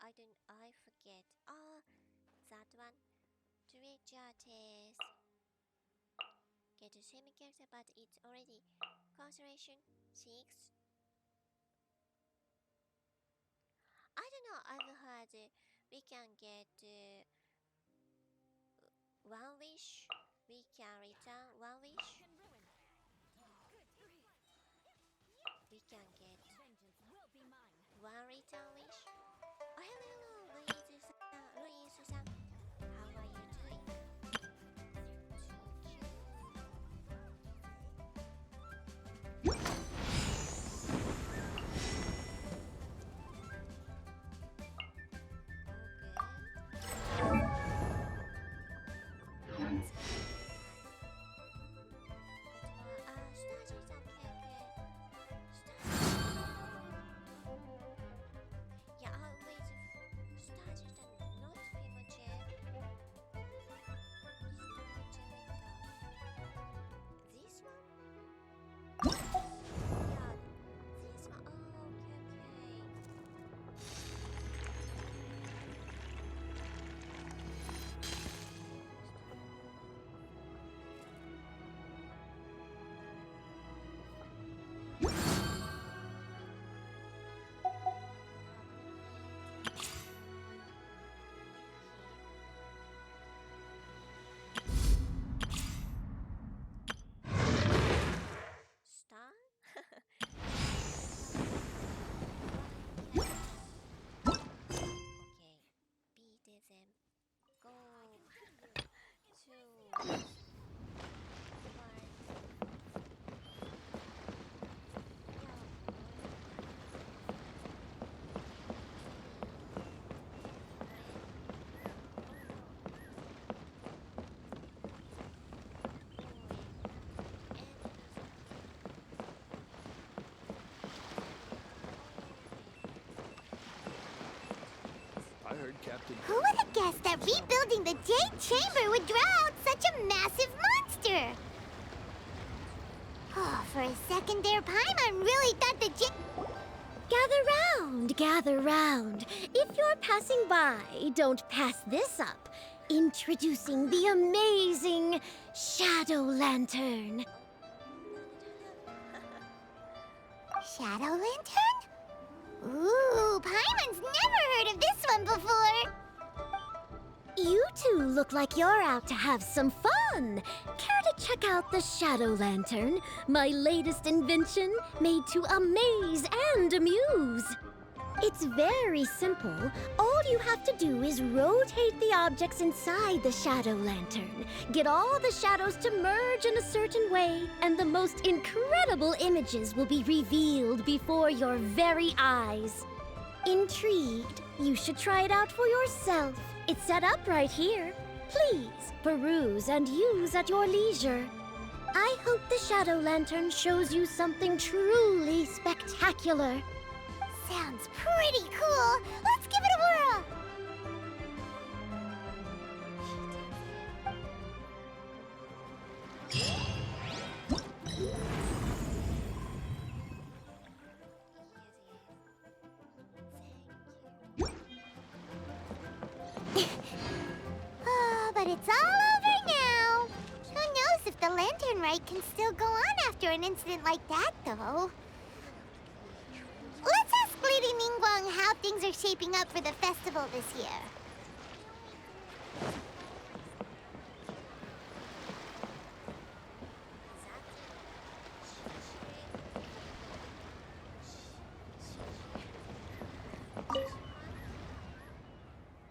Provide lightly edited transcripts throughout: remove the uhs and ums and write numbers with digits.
I forget. Ah, that one. Treasure test. Get a semi character, but it's already constellation 6. I don't know. I've heard we can get one wish. We can return one wish. We can get one return wish. Oh, hello, Louise-san. How are you doing? Thank you. Yeah, I'll wait. Started not premature. This one? Yeah, this one. Oh, Star? Okay, beat them. Go. Choose. One. I heard Captain... Who would have guessed that rebuilding the Jade Chamber would draw out such a massive monster? Oh, for a second there, Paimon really thought the Jade... Gather round. If you're passing by, don't pass this up. Introducing the amazing Shadow Lantern. Shadow Lantern? Ooh, Paimon's never heard of this one before. You two look like you're out to have some fun. Care to check out the Shadow Lantern, my latest invention made to amaze and amuse? It's very simple. All you have to do is rotate the objects inside the Shadow Lantern, get all the shadows to merge in a certain way, and the most incredible images will be revealed before your very eyes. Intrigued? You should try it out for yourself. It's set up right here. Please, peruse and use at your leisure. I hope the Shadow Lantern shows you something truly spectacular. Sounds pretty cool. Let's give it a whirl. Oh, but it's all over now. Who knows if the Lantern Rite can still go on after an incident like that, though. Let's ask Lady Ningguang how things are shaping up for the festival this year.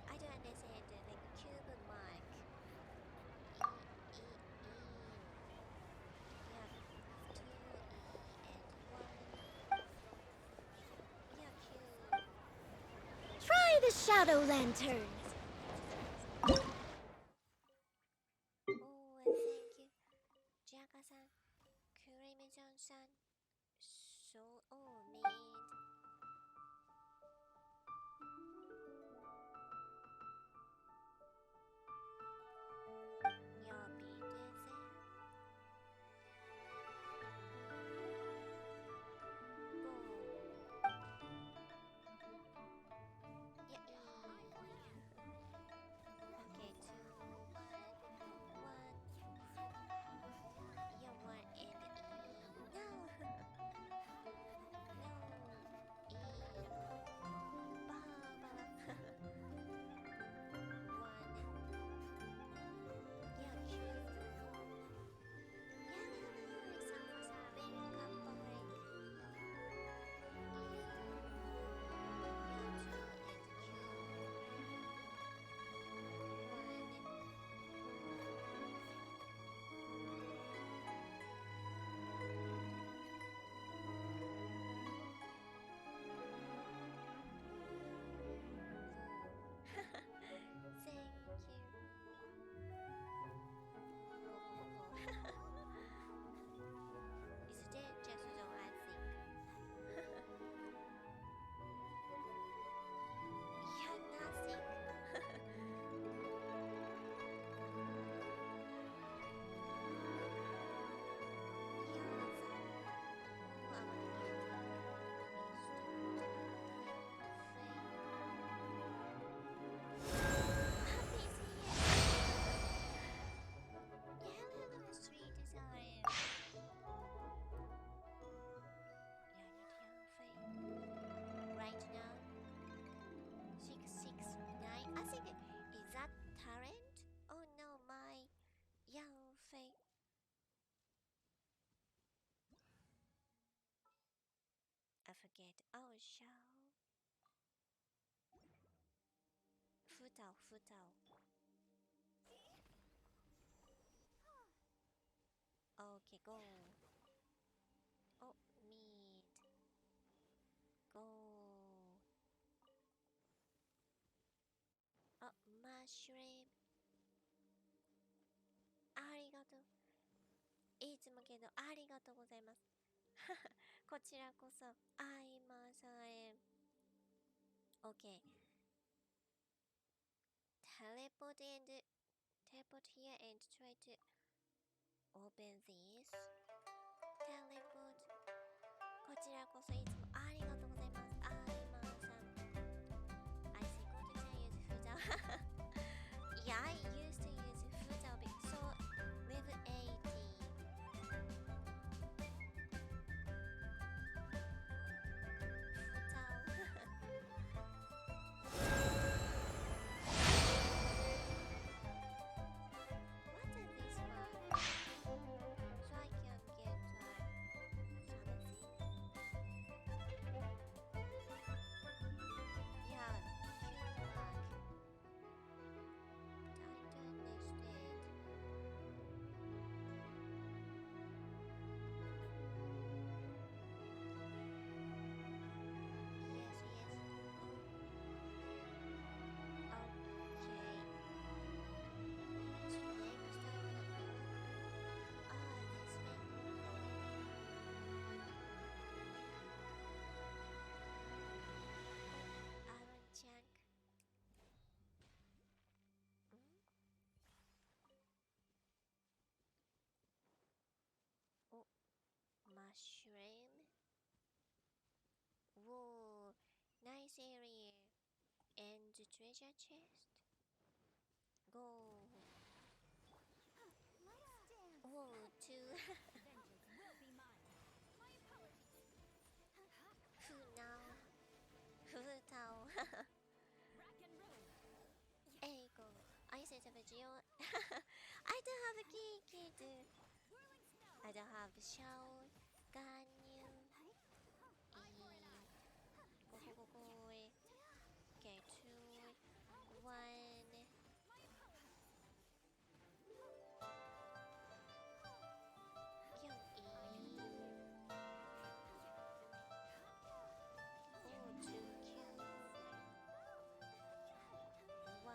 I don't understand like cube mark. Yeah, 2E and 1. Yeah, cube. Try the Shadow Lantern. Oh, thank you. Jaka-san, Kurimizon-san. So, oh, man. Yeah, beat them. Go. Yeah, get our shell. Futao, futao. Okay, go. Oh, meat. Go. Oh, mushroom. ありがとう。いつもけどありがとうございます。こちらこそ、あいません。Okay. Teleport here and try to open this. Teleport. こちらこそいつもありがとうございます。あいまさん。I say go to use Fuzao. Yeah, I used to use Fuzao so level 80. What is this one? So I can get something? Yeah, cute mark. But I don't understand. Yes, yes. Okay. So next time this way. Iron chunk. Oh, mushroom. Whoa, nice area. And the treasure chest. Go. Whoa, two. Who now? Who now? Hey, go. I said a geo. I don't have a key, kid. I don't have a show. Can you? Go, go, go, go. Okay, 2, 1. Kill E. Oh, 2 kill. 1.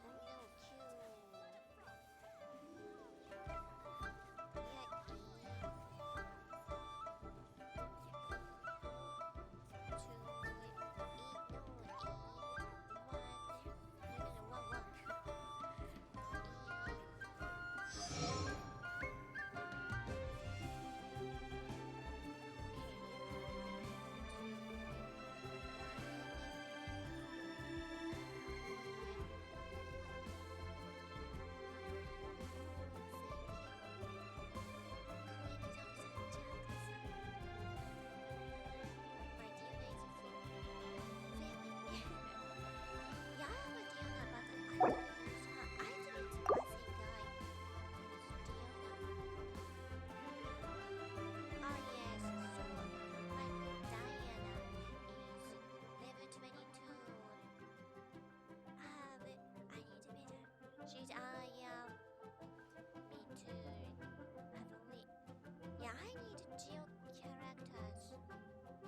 Oh no, kill. Yeah, E. 2. E. No, E. 1. No, 1, 1. She's yeah, me too. I've only yeah, I need geo characters.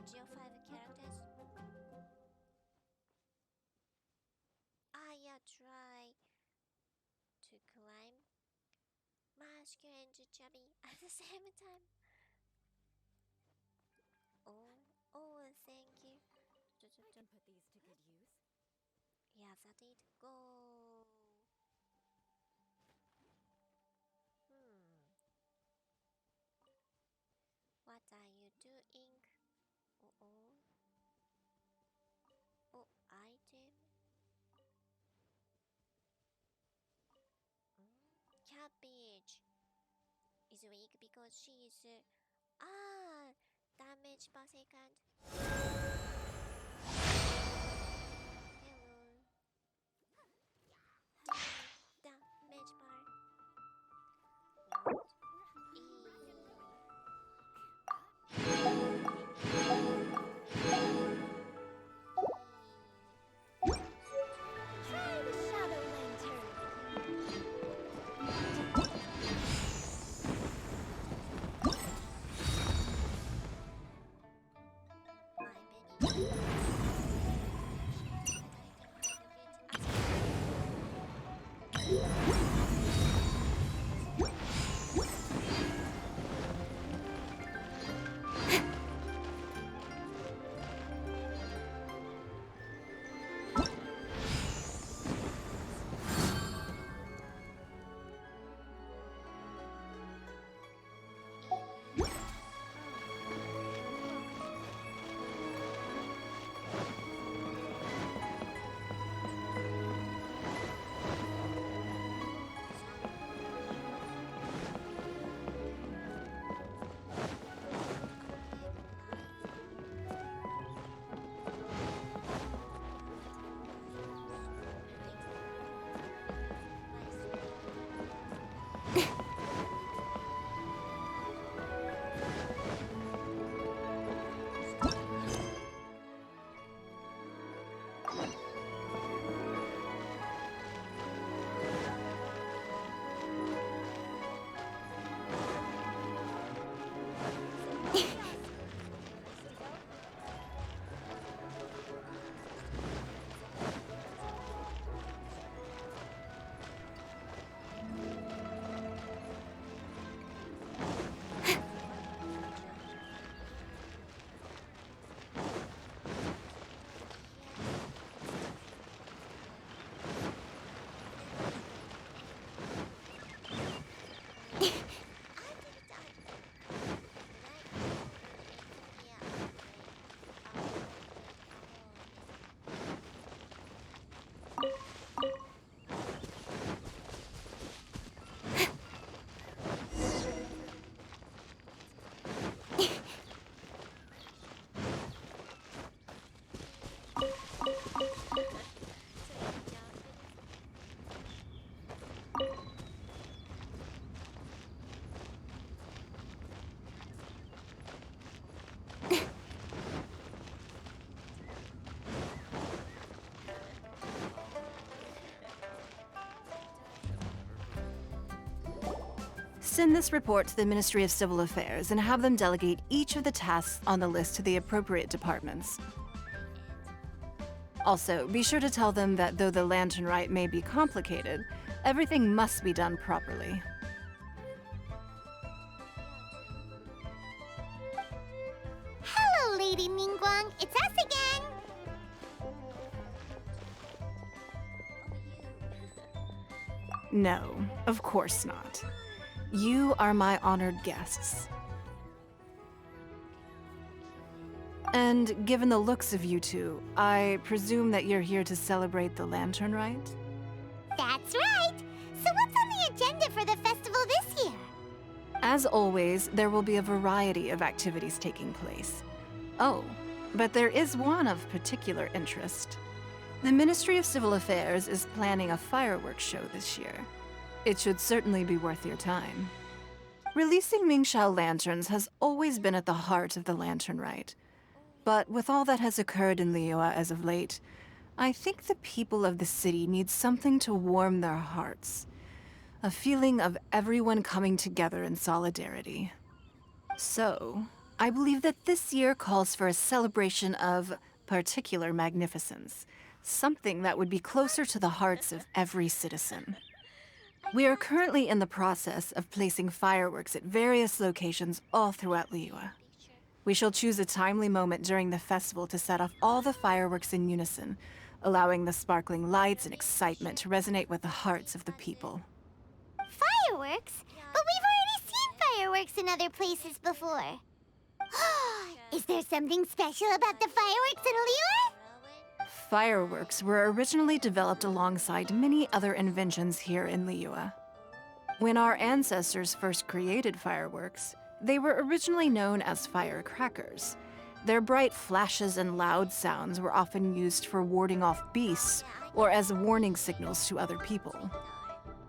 Geo 5 characters. Yeah, try to climb muscular and chubby at the same time. Oh, thank you. I can put these to good use. Yeah, that it. Go. What are you doing? Oh. Oh, item. Cabbage is weak because she is damage per second. Hello. Damage per. What? Send this report to the Ministry of Civil Affairs and have them delegate each of the tasks on the list to the appropriate departments. Also, be sure to tell them that though the Lantern Rite may be complicated, everything must be done properly. Hello, Lady Ningguang. It's us again. No, of course not. You are my honored guests. And given the looks of you two, I presume that you're here to celebrate the Lantern Rite? That's right. So what's on the agenda for the festival this year? As always, there will be a variety of activities taking place. Oh, but there is one of particular interest. The Ministry of Civil Affairs is planning a fireworks show this year. It should certainly be worth your time. Releasing Mingxiao lanterns has always been at the heart of the Lantern Rite. But with all that has occurred in Liyue as of late, I think the people of the city need something to warm their hearts. A feeling of everyone coming together in solidarity. So, I believe that this year calls for a celebration of particular magnificence. Something that would be closer to the hearts of every citizen. We are currently in the process of placing fireworks at various locations all throughout Liyue. We shall choose a timely moment during the festival to set off all the fireworks in unison, allowing the sparkling lights and excitement to resonate with the hearts of the people. Fireworks? But we've already seen fireworks in other places before. Is there something special about the fireworks in Liyue? Fireworks were originally developed alongside many other inventions here in Liyue. When our ancestors first created fireworks, they were originally known as firecrackers. Their bright flashes and loud sounds were often used for warding off beasts or as warning signals to other people.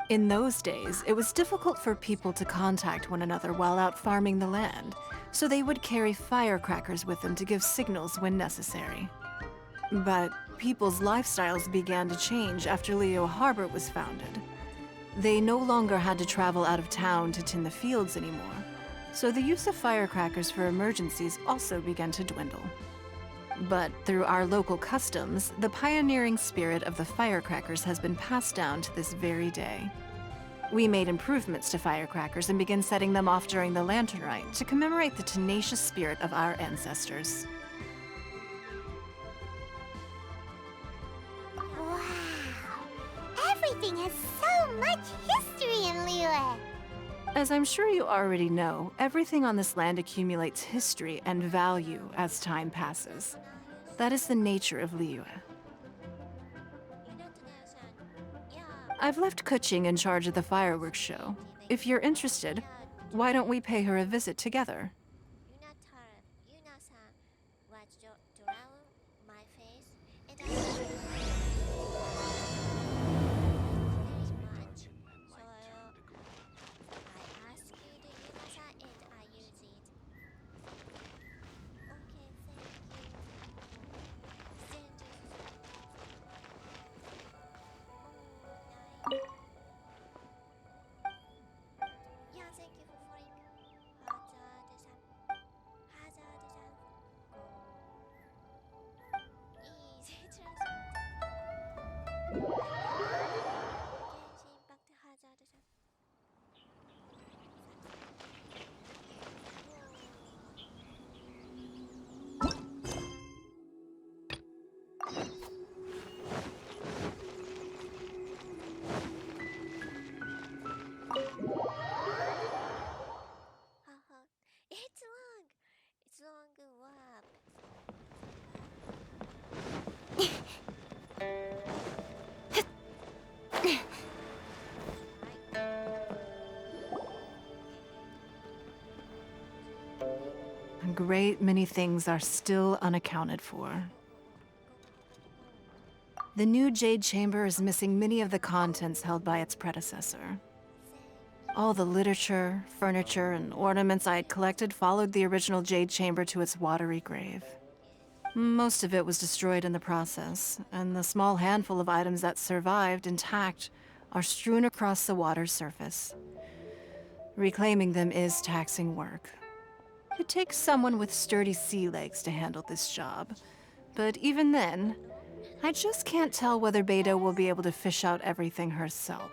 In those days, it was difficult for people to contact one another while out farming the land, so they would carry firecrackers with them to give signals when necessary. But people's lifestyles began to change after Liyue Harbor was founded. They no longer had to travel out of town to tend the fields anymore, so the use of firecrackers for emergencies also began to dwindle. But through our local customs, the pioneering spirit of the firecrackers has been passed down to this very day. We made improvements to firecrackers and began setting them off during the Lantern Rite to commemorate the tenacious spirit of our ancestors. Wow! Everything has so much history in Liyue. As I'm sure you already know, everything on this land accumulates history and value as time passes. That is the nature of Liyue. I've left Kuching in charge of the fireworks show. If you're interested, why don't we pay her a visit together? Yuna-san was drawing my face, and I was much. So I asked you to Yuna-san, and I use it. Okay, thank you. Send it. Oh, nice. Yeah, thank you for following. Hazard-san. Hazard-san. Go. Easy transport. Genshin Impact Hazard-san. Haha. It's long. It's long warp. A great many things are still unaccounted for. The new Jade Chamber is missing many of the contents held by its predecessor. All the literature, furniture, and ornaments I had collected followed the original Jade Chamber to its watery grave. Most of it was destroyed in the process, and the small handful of items that survived intact are strewn across the water's surface. Reclaiming them is taxing work. It takes someone with sturdy sea legs to handle this job, but even then, I just can't tell whether Beidou will be able to fish out everything herself.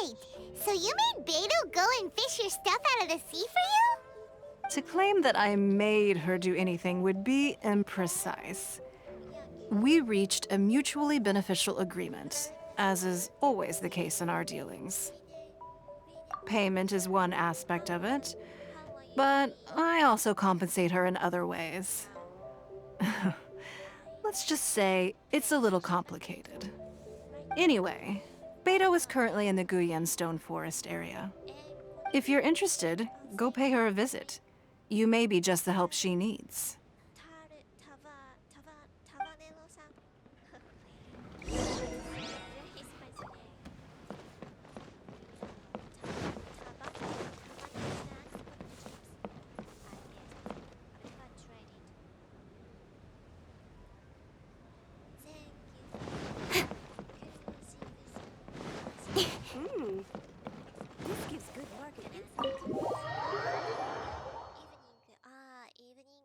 Wait, so you made Beidou go and fish your stuff out of the sea for you? To claim that I made her do anything would be imprecise. We reached a mutually beneficial agreement, as is always the case in our dealings. Payment is one aspect of it, but I also compensate her in other ways. Let's just say it's a little complicated. Anyway, Beidou is currently in the Guyan Stone Forest area. If you're interested, go pay her a visit. You may be just the help she needs. This gives good market insight. Evening.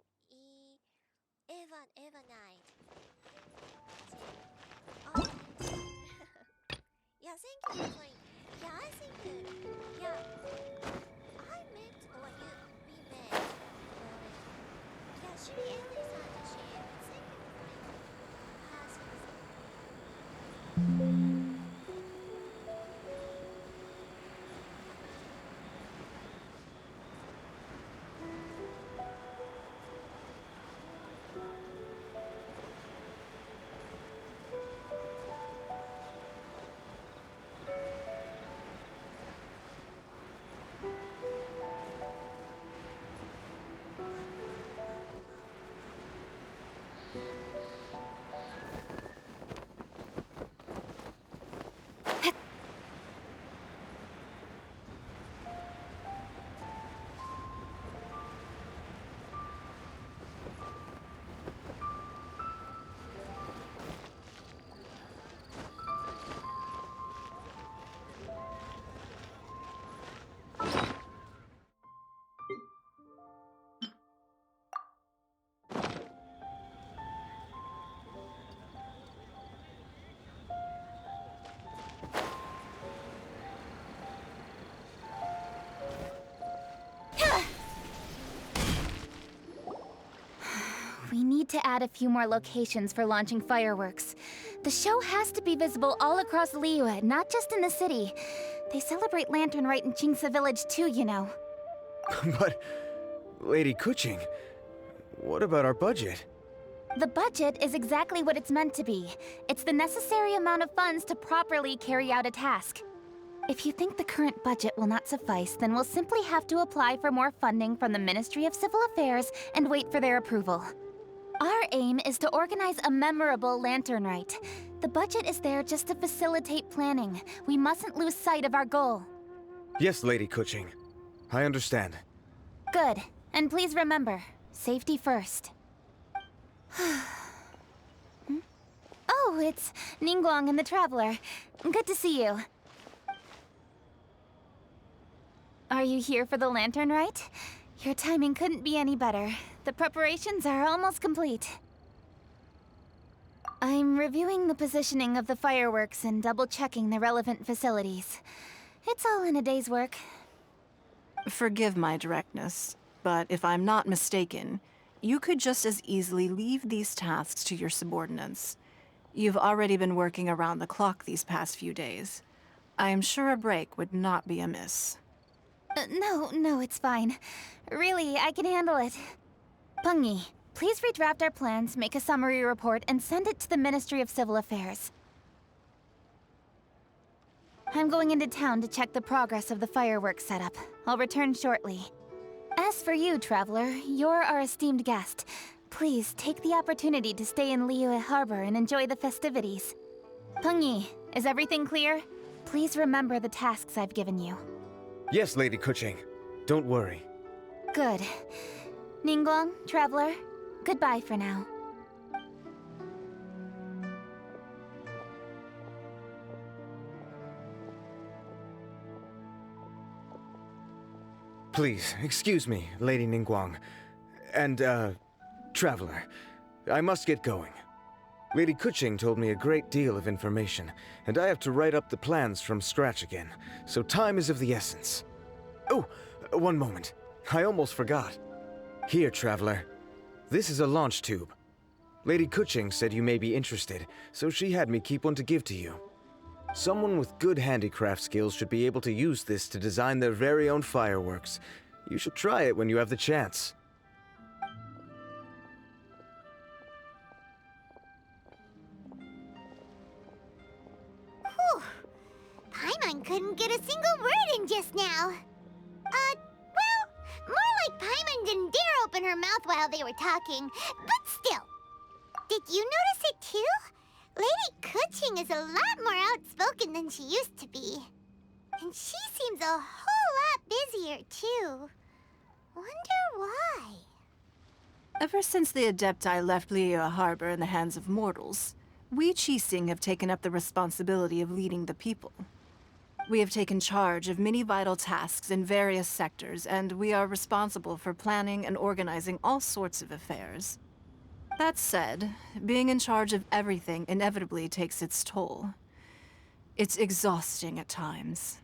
need to add a few more locations for launching fireworks. The show has to be visible all across Liyue, not just in the city. They celebrate Lantern Rite in Jingsa Village too, you know. But, Lady Kuching, what about our budget? The budget is exactly what it's meant to be. It's the necessary amount of funds to properly carry out a task. If you think the current budget will not suffice, then we'll simply have to apply for more funding from the Ministry of Civil Affairs and wait for their approval. Our aim is to organize a memorable Lantern Rite. The budget is there just to facilitate planning. We mustn't lose sight of our goal. Yes, Lady Kuching. I understand. Good. And please remember, safety first. Oh, it's Ningguang and the Traveler. Good to see you. Are you here for the Lantern Rite? Your timing couldn't be any better. The preparations are almost complete. I'm reviewing the positioning of the fireworks and double-checking the relevant facilities. It's all in a day's work. Forgive my directness, but if I'm not mistaken, you could just as easily leave these tasks to your subordinates. You've already been working around the clock these past few days. I am sure a break would not be amiss. No, it's fine. Really, I can handle it. Pengyi, please redraft our plans, make a summary report, and send it to the Ministry of Civil Affairs. I'm going into town to check the progress of the fireworks setup. I'll return shortly. As for you, Traveler, you're our esteemed guest. Please take the opportunity to stay in Liyue Harbor and enjoy the festivities. Pengyi, is everything clear? Please remember the tasks I've given you. Yes, Lady Kuching. Don't worry. Good. Ningguang, Traveler, goodbye for now. Please, excuse me, Lady Ningguang. And, Traveler. I must get going. Lady Kuching told me a great deal of information, and I have to write up the plans from scratch again, so time is of the essence. Oh, one moment. I almost forgot. Here, Traveler. This is a launch tube. Lady Kuching said you may be interested, so she had me keep one to give to you. Someone with good handicraft skills should be able to use this to design their very own fireworks. You should try it when you have the chance. Whew. Paimon couldn't get a single word in just now. Well, more like Paimon didn't dare open her mouth while they were talking. But still. Did you notice it too? Lady Kuching is a lot more outspoken than she used to be. And she seems a whole lot busier too. Wonder why? Ever since the Adepti left Liyue Harbor in the hands of mortals, we Qixing have taken up the responsibility of leading the people. We have taken charge of many vital tasks in various sectors, and we are responsible for planning and organizing all sorts of affairs. That said, being in charge of everything inevitably takes its toll. It's exhausting at times.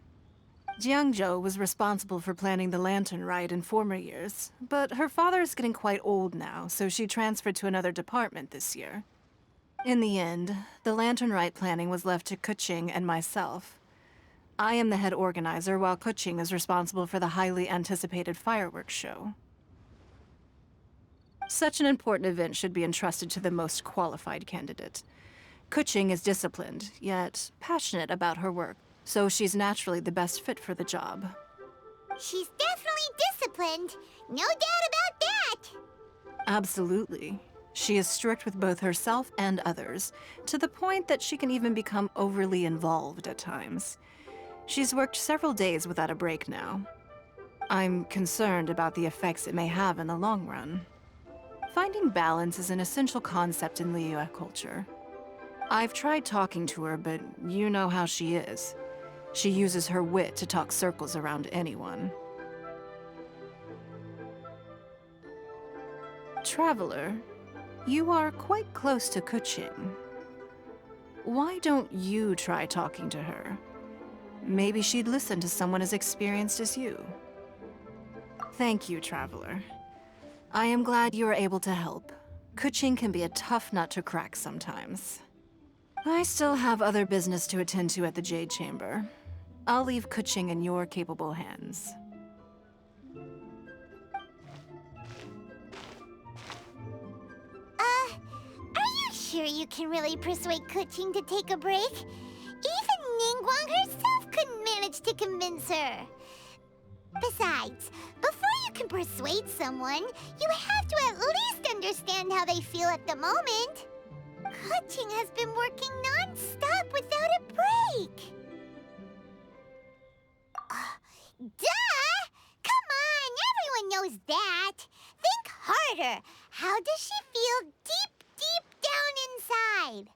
Jiangzhou was responsible for planning the Lantern Rite in former years, but her father is getting quite old now, so she transferred to another department this year. In the end, the Lantern Rite planning was left to Kuching and myself. I am the head organizer, while Kuching is responsible for the highly anticipated fireworks show. Such an important event should be entrusted to the most qualified candidate. Kuching is disciplined, yet passionate about her work, so she's naturally the best fit for the job. She's definitely disciplined. No doubt about that. Absolutely. She is strict with both herself and others, to the point that she can even become overly involved at times. She's worked several days without a break now. I'm concerned about the effects it may have in the long run. Finding balance is an essential concept in Liyue culture. I've tried talking to her, but you know how she is. She uses her wit to talk circles around anyone. Traveler, you are quite close to Kuching. Why don't you try talking to her? Maybe she'd listen to someone as experienced as you. Thank you, Traveler. I am glad you are able to help. Kuching can be a tough nut to crack sometimes. I still have other business to attend to at the Jade Chamber. I'll leave Kuching in your capable hands. Are you sure you can really persuade Kuching to take a break? Even Ningguang herself couldn't manage to convince her. Besides, before you can persuade someone, you have to at least understand how they feel at the moment. Kuching has been working non-stop without a break. Duh! Come on, everyone knows that. Think harder. How does she feel deep, deep down inside?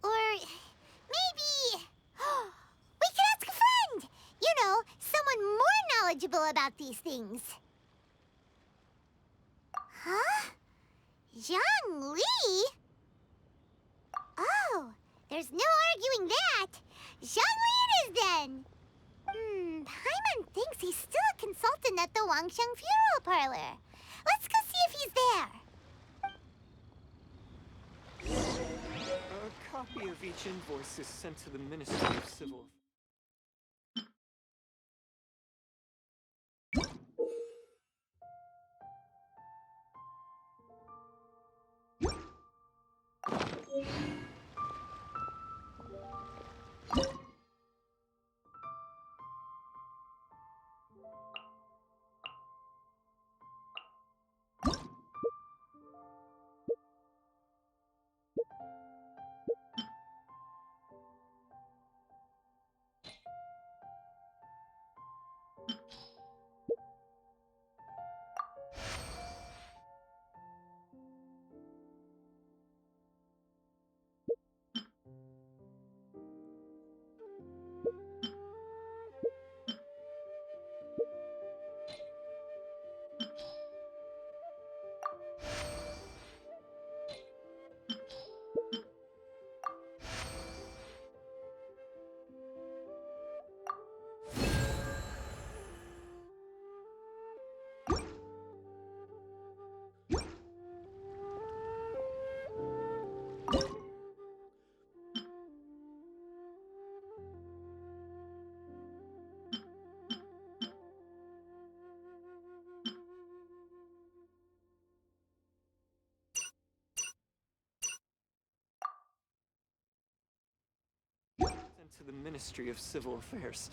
Or maybe... we could ask a friend! You know, someone more knowledgeable about these things. Huh? Zhang Li? Oh, there's no arguing that. Zhang Li it is then. Paimon thinks he's still a consultant at the Wangsheng Funeral Parlor. Let's go see if he's there. A copy of each invoice is sent to the Ministry of Civil. Sent to the Ministry of Civil Affairs.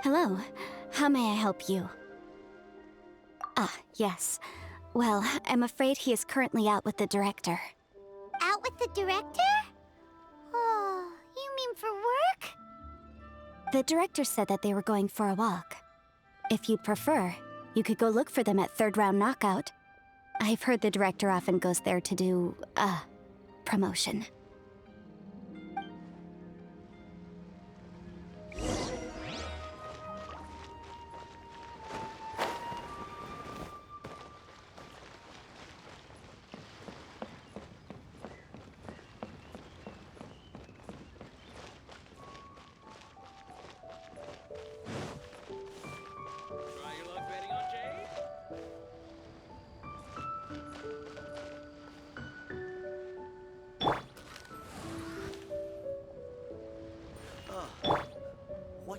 Hello. How may I help you? Ah, yes. Well, I'm afraid he is currently out with the director. Out with the director? Oh, you mean for work? The director said that they were going for a walk. If you'd prefer, you could go look for them at third round knockout. I've heard the director often goes there to do, promotion.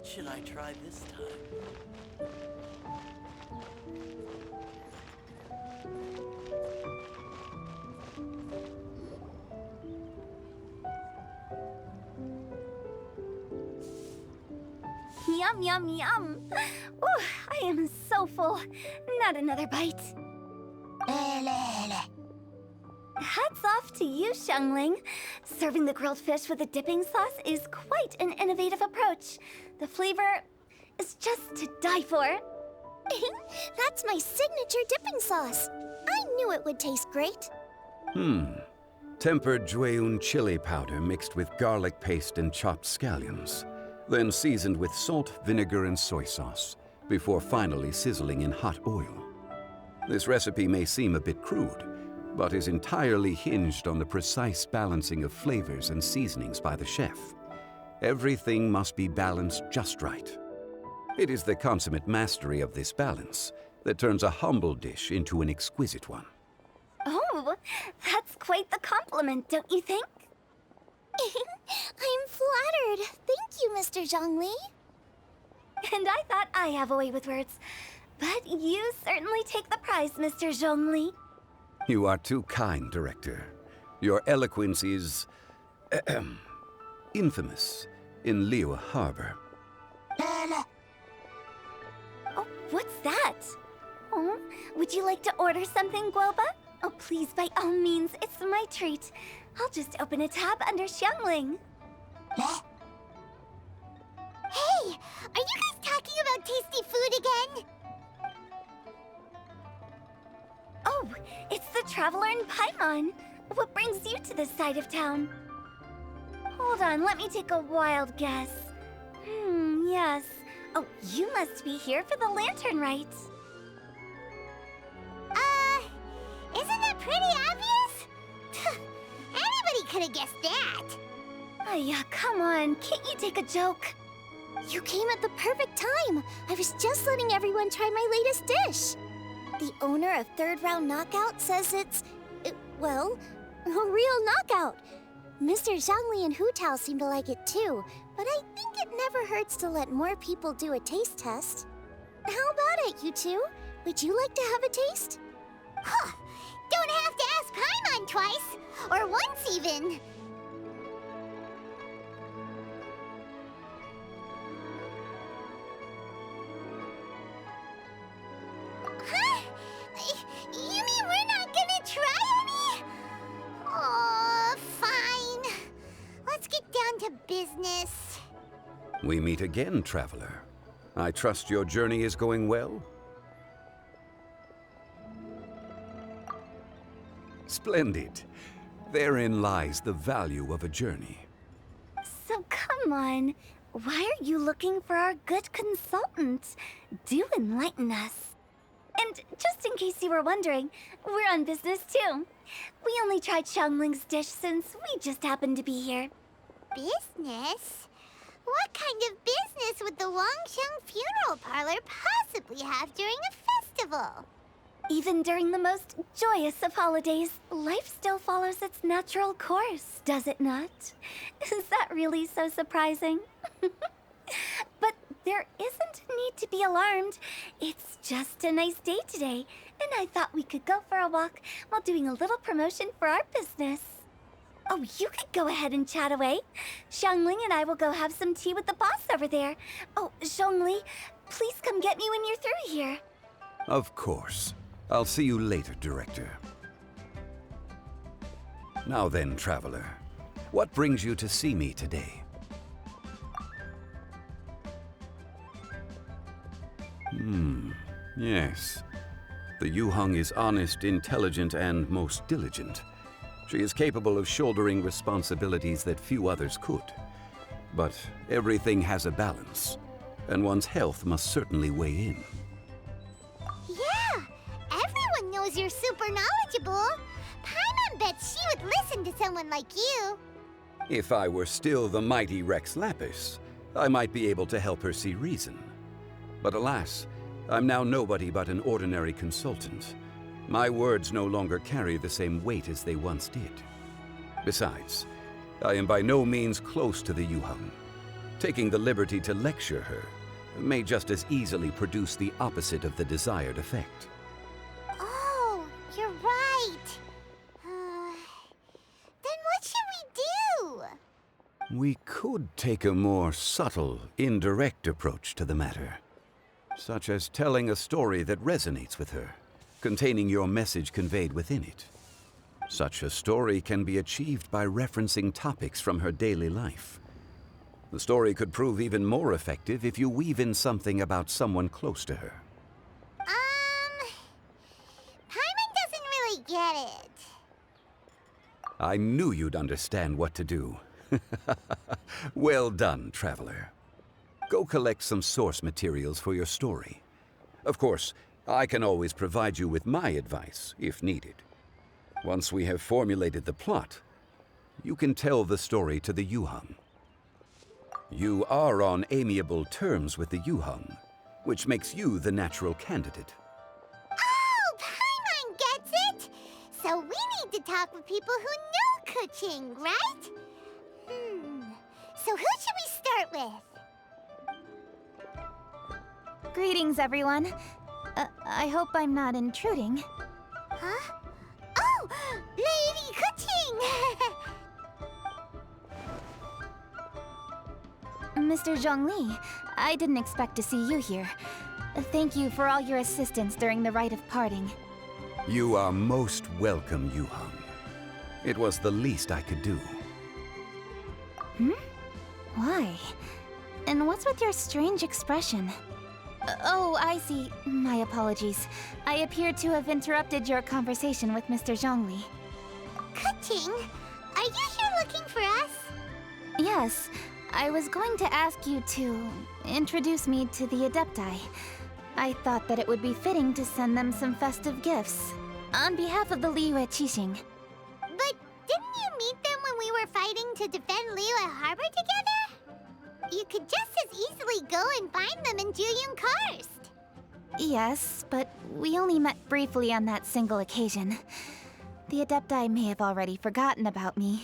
What should I try this time? Yum, yum, yum. Ooh, I am so full. Not another bite. Hats off to you, Xiangling. Serving the grilled fish with a dipping sauce is quite an innovative approach. The flavor is just to die for. That's my signature dipping sauce. I knew it would taste great. Tempered Jueyun chili powder mixed with garlic paste and chopped scallions, then seasoned with salt, vinegar, and soy sauce, before finally sizzling in hot oil. This recipe may seem a bit crude, but is entirely hinged on the precise balancing of flavors and seasonings by the chef. Everything must be balanced just right. It is the consummate mastery of this balance that turns a humble dish into an exquisite one. Oh, that's quite the compliment, don't you think? I'm flattered. Thank you, Mr. Zhongli. And I thought I have a way with words. But you certainly take the prize, Mr. Zhongli. You are too kind, Director. Your eloquence is infamous in Liyue Harbor. Oh, what's that? Oh, would you like to order something, Guoba? Oh, please, by all means, it's my treat. I'll just open a tab under Xiangling. Hey, are you guys talking about tasty food again? Oh, it's the Traveler in Paimon. What brings you to this side of town? Hold on, let me take a wild guess. Yes. Oh, you must be here for the Lantern Rite. Isn't that pretty obvious? Anybody could have guessed that. Yeah, come on, can't you take a joke? You came at the perfect time. I was just letting everyone try my latest dish. The owner of Third Round Knockout says well, a real knockout. Mr. Zhongli and Hu Tao seem to like it too, but I think it never hurts to let more people do a taste test. How about it, you two? Would you like to have a taste? Huh. Don't have to ask Paimon twice, or once even. Huh? You mean we're not gonna try any? Oh, fine. Let's get down to business. We meet again, Traveler. I trust your journey is going well? Splendid. Therein lies the value of a journey. So come on, why are you looking for our good consultant? Do enlighten us. And just in case you were wondering, we're on business too. We only tried Xiangling's dish since we just happened to be here. Business? What kind of business would the Wangsheng Funeral Parlor possibly have during a festival? Even during the most joyous of holidays, life still follows its natural course, does it not? Is that really so surprising? But there isn't a need to be alarmed. It's just a nice day today, and I thought we could go for a walk while doing a little promotion for our business. Oh, you could go ahead and chat away. Xiangling and I will go have some tea with the boss over there. Oh, Zhongli, please come get me when you're through here. Of course. I'll see you later, Director. Now then, Traveler, what brings you to see me today? Yes. The Yuheng is honest, intelligent, and most diligent. She is capable of shouldering responsibilities that few others could. But everything has a balance, and one's health must certainly weigh in. Yeah, everyone knows you're super knowledgeable. Paimon bets she would listen to someone like you. If I were still the mighty Rex Lapis, I might be able to help her see reason. But alas, I'm now nobody but an ordinary consultant. My words no longer carry the same weight as they once did. Besides, I am by no means close to the Yuheng. Taking the liberty to lecture her may just as easily produce the opposite of the desired effect. Oh, you're right. Then what should we do? We could take a more subtle, indirect approach to the matter, such as telling a story that resonates with her, containing your message conveyed within it. Such a story can be achieved by referencing topics from her daily life. The story could prove even more effective if you weave in something about someone close to her. Paimon doesn't really get it. I knew you'd understand what to do. Well done, Traveler. Go collect some source materials for your story. Of course, I can always provide you with my advice, if needed. Once we have formulated the plot, you can tell the story to the Yuhang. You are on amiable terms with the Yuhang, which makes you the natural candidate. Oh, Paimon gets it! So we need to talk with people who know Kuching, right? So who should we start with? Greetings, everyone. I hope I'm not intruding. Huh? Oh! Lady Kuching! Mr. Zhongli, I didn't expect to see you here. Thank you for all your assistance during the rite of parting. You are most welcome, Yuhang. It was the least I could do. Why? And what's with your strange expression? Oh, I see. My apologies. I appear to have interrupted your conversation with Mr. Zhongli. Kuching, are you here looking for us? Yes. I was going to ask you to introduce me to the Adepti. I thought that it would be fitting to send them some festive gifts. On behalf of the Liyue Qixing. But didn't you meet them when we were fighting to defend Liyue Harbor together? You could just as easily go and find them in Juyun Karst. Yes, but we only met briefly on that single occasion. The Adepti may have already forgotten about me.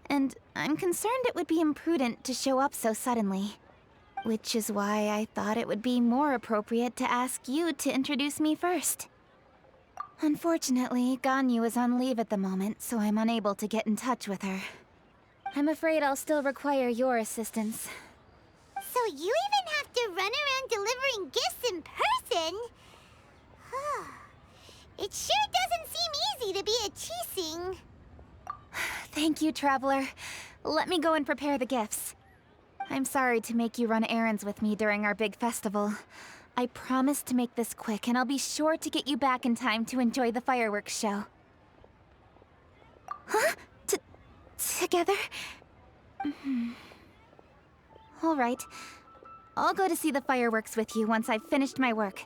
And I'm concerned it would be imprudent to show up so suddenly. Which is why I thought it would be more appropriate to ask you to introduce me first. Unfortunately, Ganyu is on leave at the moment, so I'm unable to get in touch with her. I'm afraid I'll still require your assistance. So you even have to run around delivering gifts in person? It sure doesn't seem easy to be a Qixing. Thank you, Traveler. Let me go and prepare the gifts. I'm sorry to make you run errands with me during our big festival. I promise to make this quick, and I'll be sure to get you back in time to enjoy the fireworks show. Huh? Together? All right. I'll go to see the fireworks with you once I've finished my work.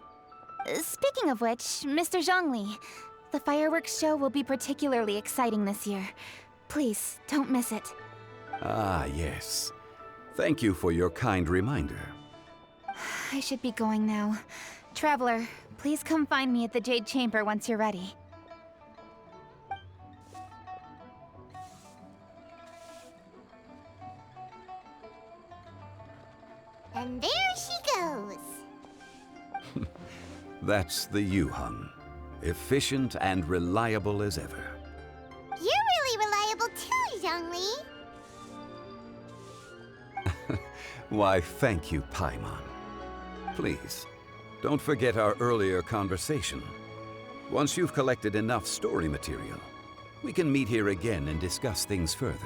Speaking of which, Mr. Zhongli, the fireworks show will be particularly exciting this year. Please, don't miss it. Ah, yes. Thank you for your kind reminder. I should be going now. Traveler, please come find me at the Jade Chamber once you're ready. And there she goes. That's the Yuhang. Efficient and reliable as ever. You're really reliable too, Zhongli. Why, thank you, Paimon. Please, don't forget our earlier conversation. Once you've collected enough story material, we can meet here again and discuss things further.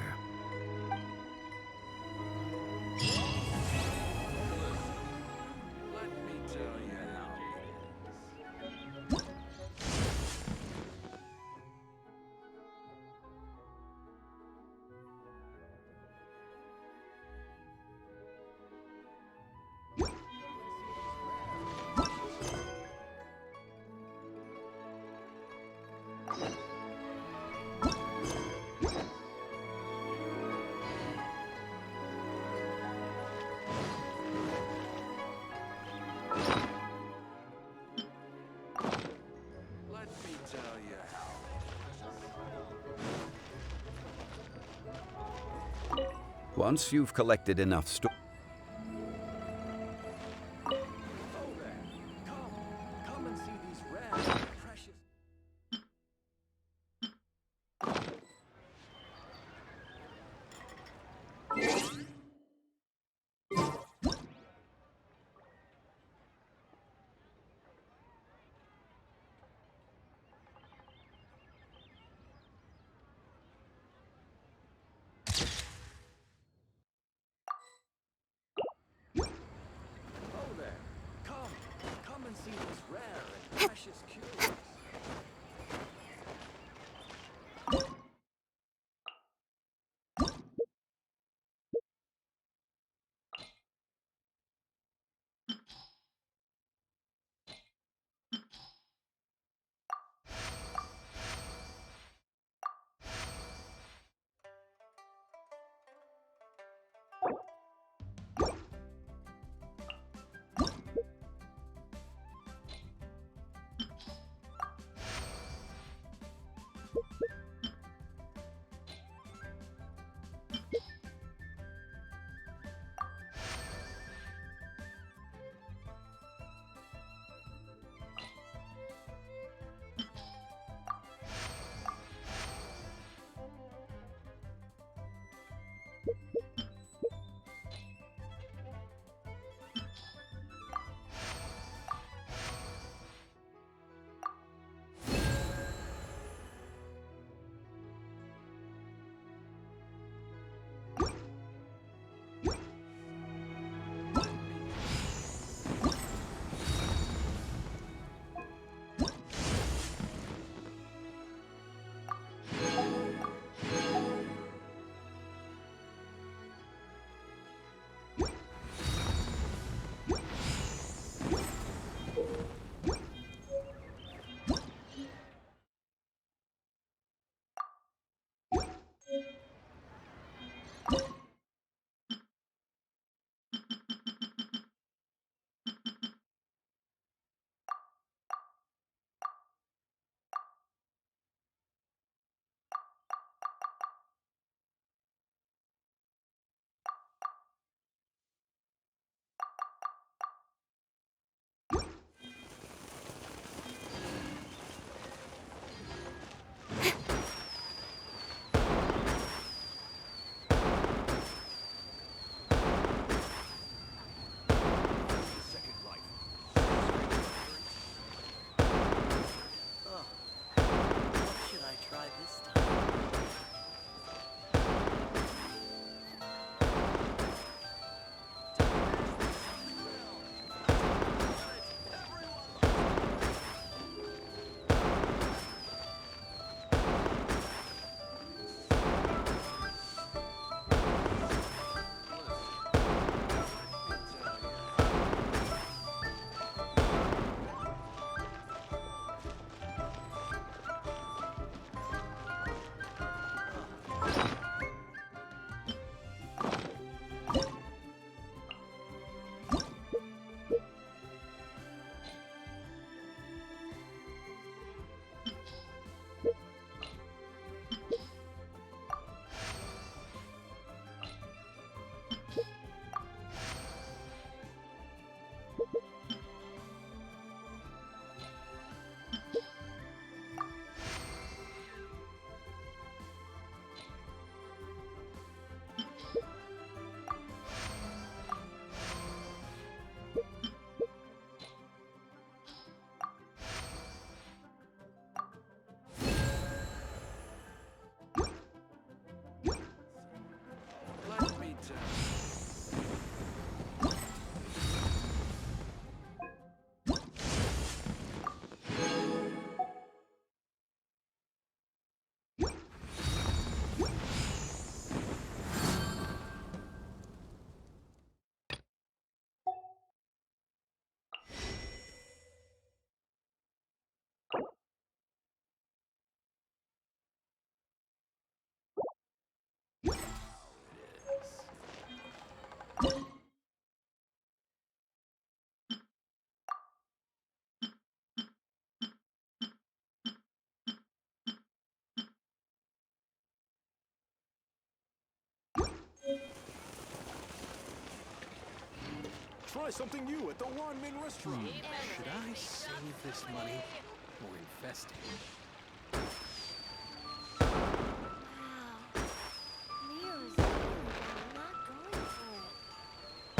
Once you've collected enough just curious. Try something new at the Wanmin restaurant. Should I save this money or invest it? Neo's not going for it.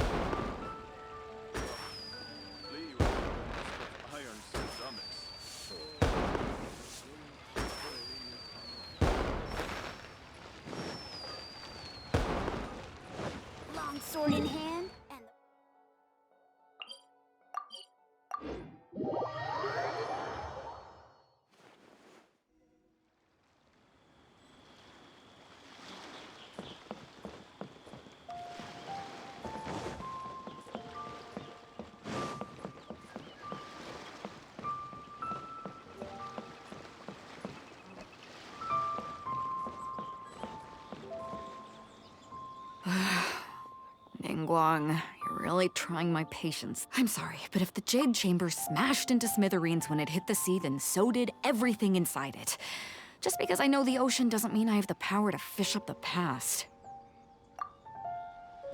Leo has iron stomachs. Long sword in hand, and Ningguang, you're really trying my patience. I'm sorry, but if the Jade Chamber smashed into smithereens when it hit the sea, then so did everything inside it. Just because I know the ocean doesn't mean I have the power to fish up the past.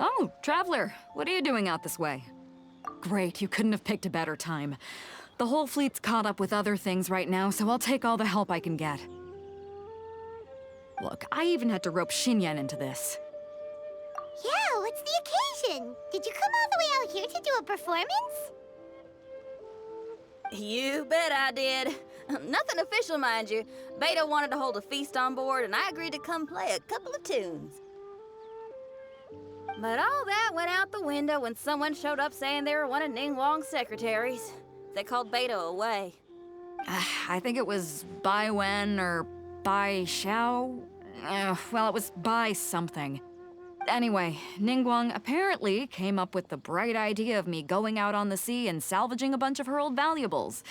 Oh, Traveler, what are you doing out this way? Great, you couldn't have picked a better time. The whole fleet's caught up with other things right now, so I'll take all the help I can get. Look, I even had to rope Xinyan into this. Yeah, what's the occasion? Did you come all the way out here to do a performance? You bet I did. Nothing official, mind you. Beta wanted to hold a feast on board, and I agreed to come play a couple of tunes. But all that went out the window when someone showed up saying they were one of Ningguang's secretaries. They called Beta away. I think it was Bai Wen or Bai Xiao. Well, it was Bai something. Anyway, Ningguang apparently came up with the bright idea of me going out on the sea and salvaging a bunch of her old valuables.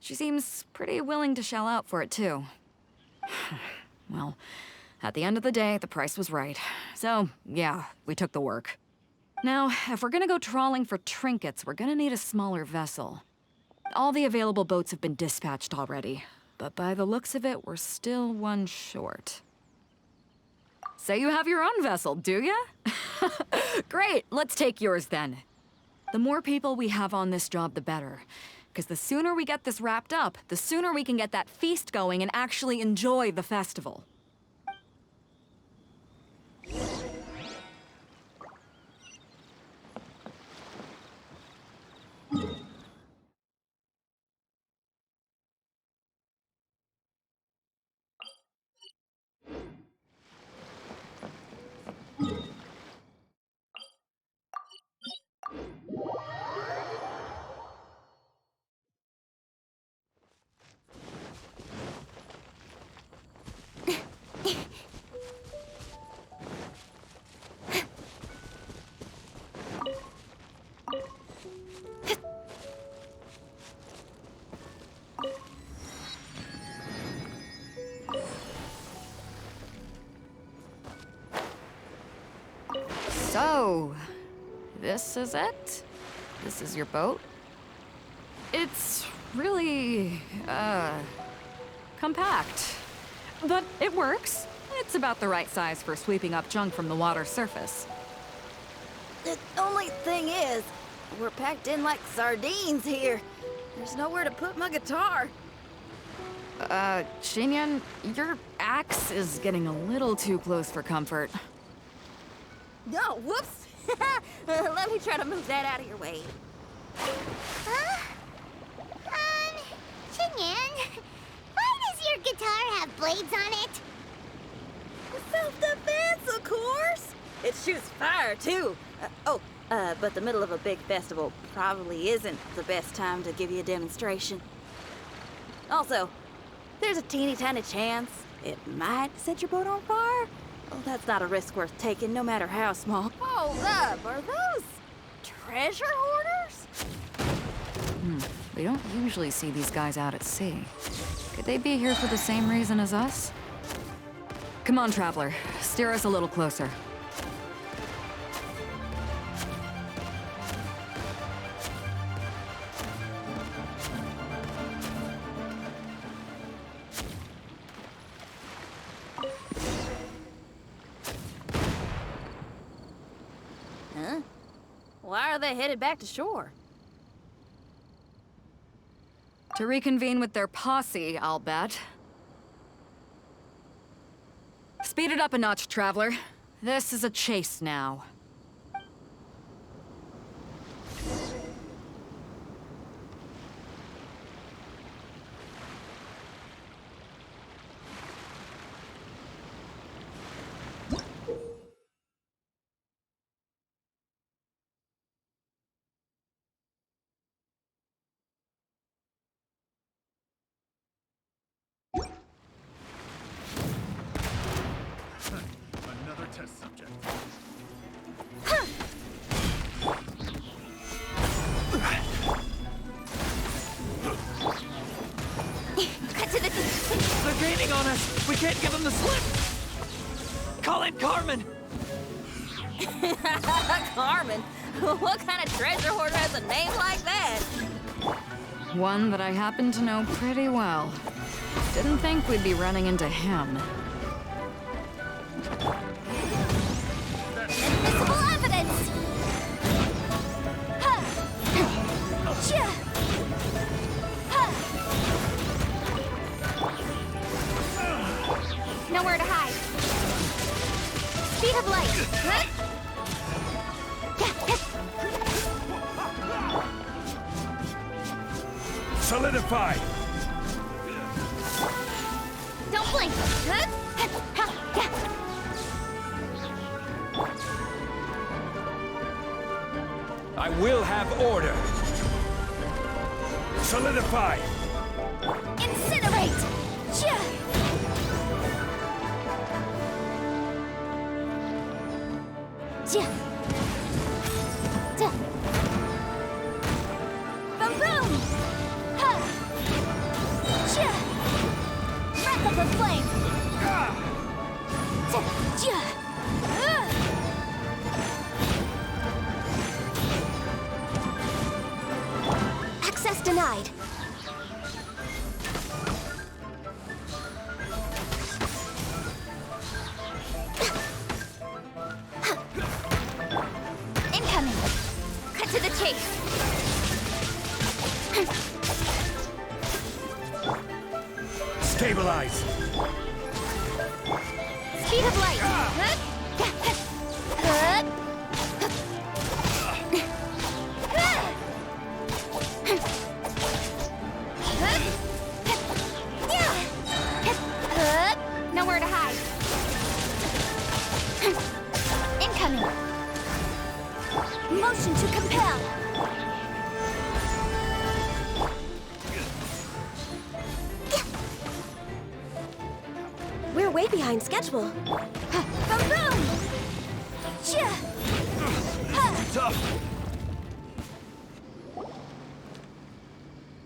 She seems pretty willing to shell out for it, too. Well, at the end of the day, the price was right. So, yeah, we took the work. Now, if we're gonna go trawling for trinkets, we're gonna need a smaller vessel. All the available boats have been dispatched already, but by the looks of it, we're still one short. Say you have your own vessel, do ya? Great, let's take yours then. The more people we have on this job, the better. Because the sooner we get this wrapped up, the sooner we can get that feast going and actually enjoy the festival. So, this is it? This is your boat? It's really, compact. But it works. It's about the right size for sweeping up junk from the water's surface. The only thing is, we're packed in like sardines here. There's nowhere to put my guitar. Xinyan, your axe is getting a little too close for comfort. Oh, whoops! Let me try to move that out of your way. Xinyan, why does your guitar have blades on it? Self-defense, of course! It shoots fire, too. But the middle of a big festival probably isn't the best time to give you a demonstration. Also, there's a teeny tiny chance it might set your boat on fire. Oh, that's not a risk worth taking, no matter how small. Hold up, are those treasure hoarders? We don't usually see these guys out at sea. Could they be here for the same reason as us? Come on, Traveler. Steer us a little closer. Huh? Why are they headed back to shore? To reconvene with their posse, I'll bet. Speed it up a notch, Traveler. This is a chase now. Another test subject. Cut to the... They're gaining on us! We can't give them the slip! Call in Carmen! Carmen, what kind of treasure hoarder has a name like that? One that I happen to know pretty well. Didn't think we'd be running into him. Invisible evidence! Ha! Chia! Ha! Nowhere to hide. Speed of light. Solidify! Don't blink! I will have order! Solidify! Incinerate! Chia! Chia! Boom boom! Ha! Chia! Breath of the flame! Chia! Access denied. Incoming. Cut to the chase. Stabilize! Speed of light. Nowhere to hide. Incoming. Motion to compel. We're way behind schedule. Boom boom! Chia! Tough!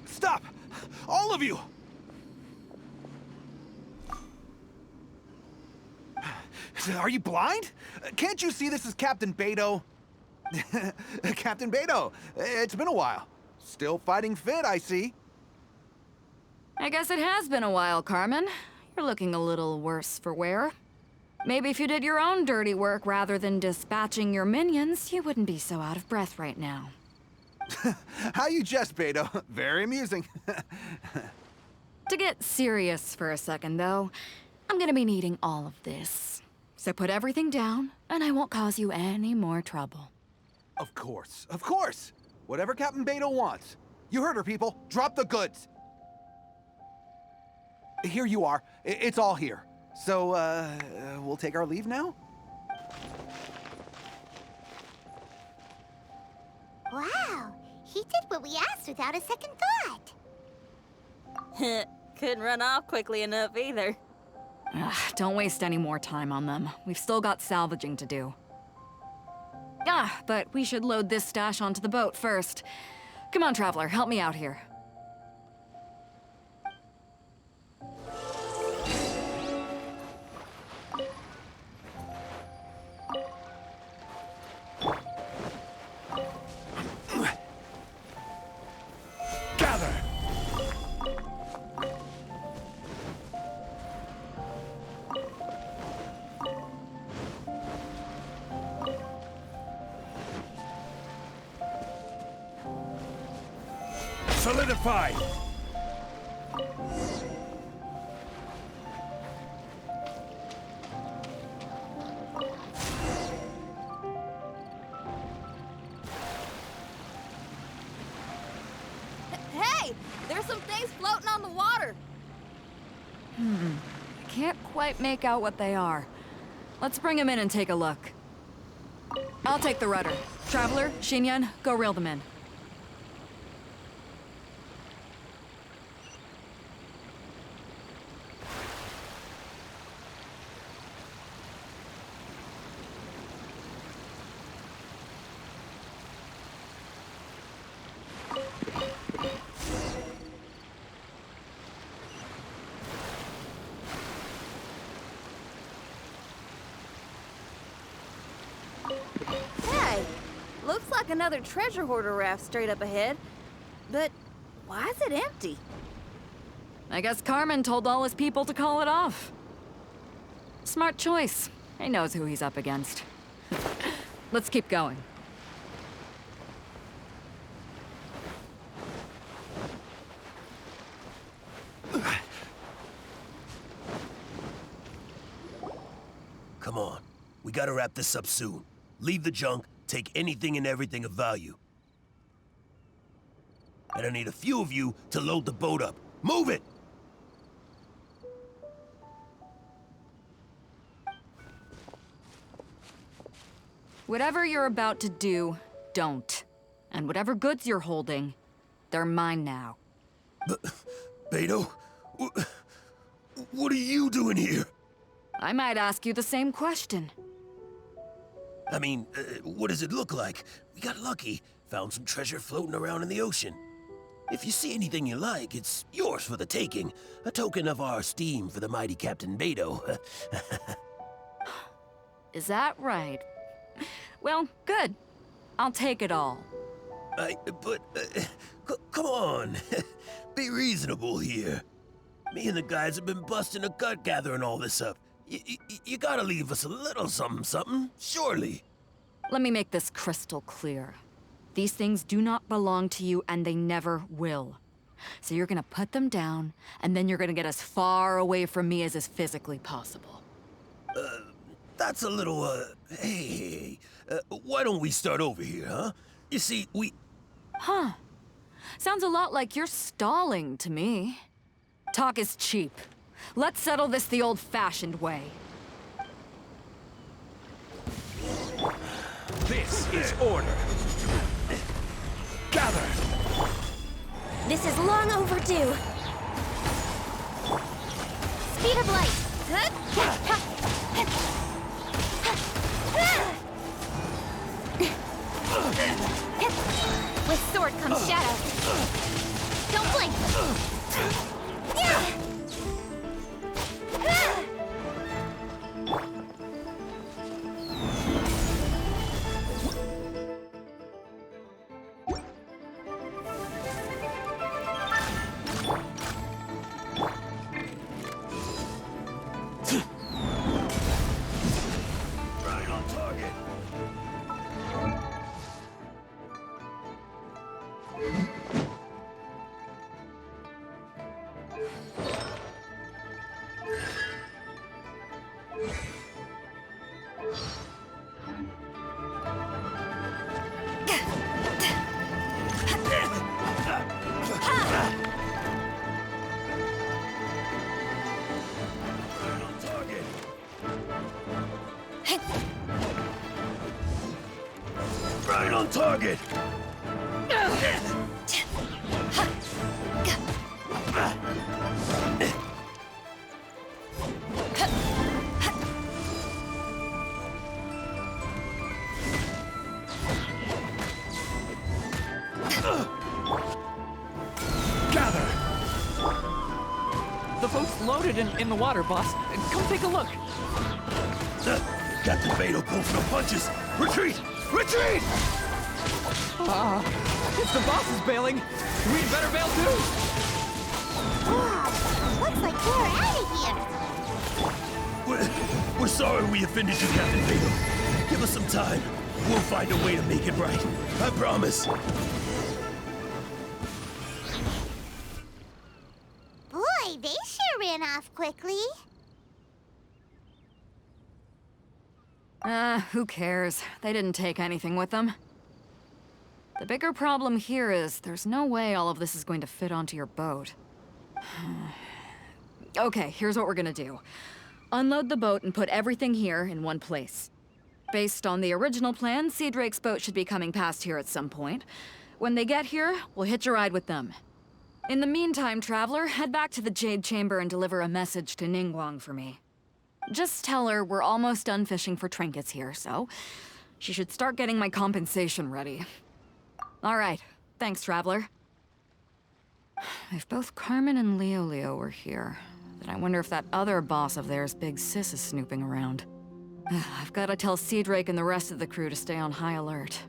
Stop! All of you! Are you blind? Can't you see this is Captain Beto? Captain Beto, it's been a while. Still fighting fit, I see. I guess it has been a while, Carmen. You're looking a little worse for wear. Maybe if you did your own dirty work rather than dispatching your minions, you wouldn't be so out of breath right now. How you jest, Beto. Very amusing. To get serious for a second, though, I'm gonna be needing all of this. So put everything down, and I won't cause you any more trouble. Of course, of course. Whatever Captain Beto wants. You heard her, people. Drop the goods. Here you are. It's all here. So, we'll take our leave now? Wow, he did what we asked without a second thought. Couldn't run off quickly enough either. Ugh, don't waste any more time on them. We've still got salvaging to do. Ah, but we should load this stash onto the boat first. Come on, Traveler, help me out here. Gather! Solidify! Hey! There's some things floating on the water! I can't quite make out what they are. Let's bring them in and take a look. I'll take the rudder. Traveler, Xinyan, go reel them in. Looks like another treasure hoarder raft straight up ahead. But why is it empty? I guess Carmen told all his people to call it off. Smart choice. He knows who he's up against. Let's keep going. Come on. We gotta wrap this up soon. Leave the junk, take anything and everything of value. And I need a few of you to load the boat up. Move it! Whatever you're about to do, don't. And whatever goods you're holding, they're mine now. Beto? What are you doing here? I might ask you the same question. I mean, what does it look like? We got lucky. Found some treasure floating around in the ocean. If you see anything you like, it's yours for the taking. A token of our esteem for the mighty Captain Beto. Is that right? Well, good. I'll take it all. Come on. Be reasonable here. Me and the guys have been busting a gut gathering all this up. You gotta leave us a little something, surely. Let me make this crystal clear. These things do not belong to you, and they never will. So you're gonna put them down, and then you're gonna get as far away from me as is physically possible. That's a little, hey, why don't we start over here, huh? You see, Huh. Sounds a lot like you're stalling to me. Talk is cheap. Let's settle this the old-fashioned way. This is order. Gather! This is long overdue. Speed of light. With sword comes shadow. Don't blink. right on target. Right on target! Gather! The boat's loaded in the water, boss. Come take a look. Captain Beto pulls no punches! Retreat! Retreat! If the boss is bailing, we'd better bail too. Wow, looks like we're out of here. We're sorry we offended you, Captain Beto. Give us some time. We'll find a way to make it right. I promise. Boy, they sure ran off quickly. Who cares? They didn't take anything with them. The bigger problem here is there's no way all of this is going to fit onto your boat. Okay, here's what we're gonna do. Unload the boat and put everything here in one place. Based on the original plan, Sea Drake's boat should be coming past here at some point. When they get here, we'll hitch a ride with them. In the meantime, Traveler, head back to the Jade Chamber and deliver a message to Ningguang for me. Just tell her we're almost done fishing for trinkets here, so she should start getting my compensation ready. All right, thanks, Traveler. If both Carmen and Leo were here, then I wonder if that other boss of theirs, Big Sis, is snooping around. I've got to tell Sea Drake and the rest of the crew to stay on high alert.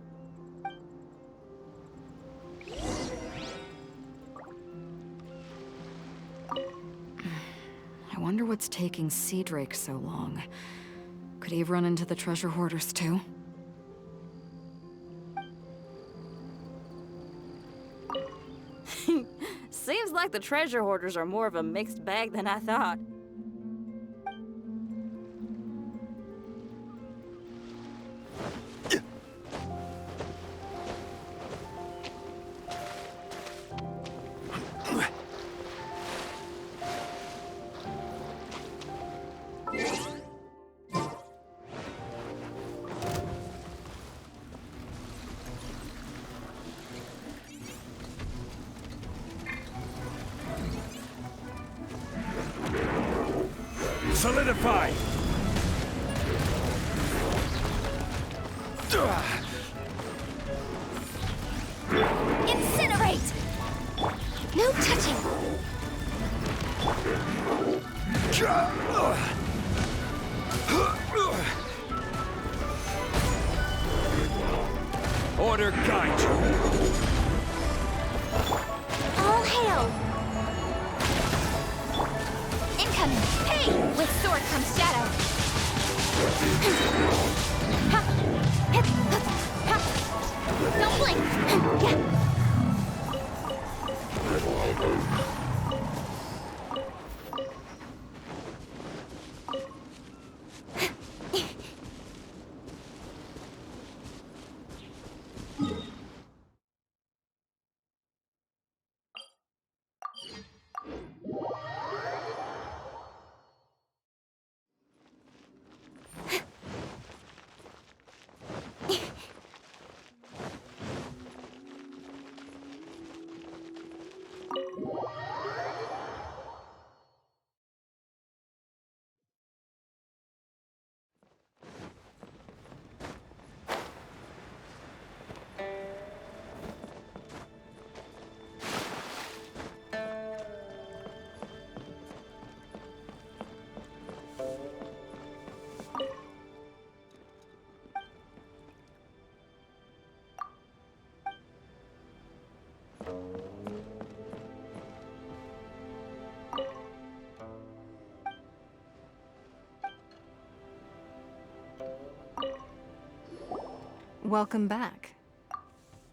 I wonder what's taking Sea Drake so long. Could he have run into the treasure hoarders too? Seems like the treasure hoarders are more of a mixed bag than I thought. Solidify! Incinerate! No touching! Order guide you! All hail! Incoming! Hey! With sword comes shadow! Ha! Hip! Ha! Don't blink! Yeah! Welcome back.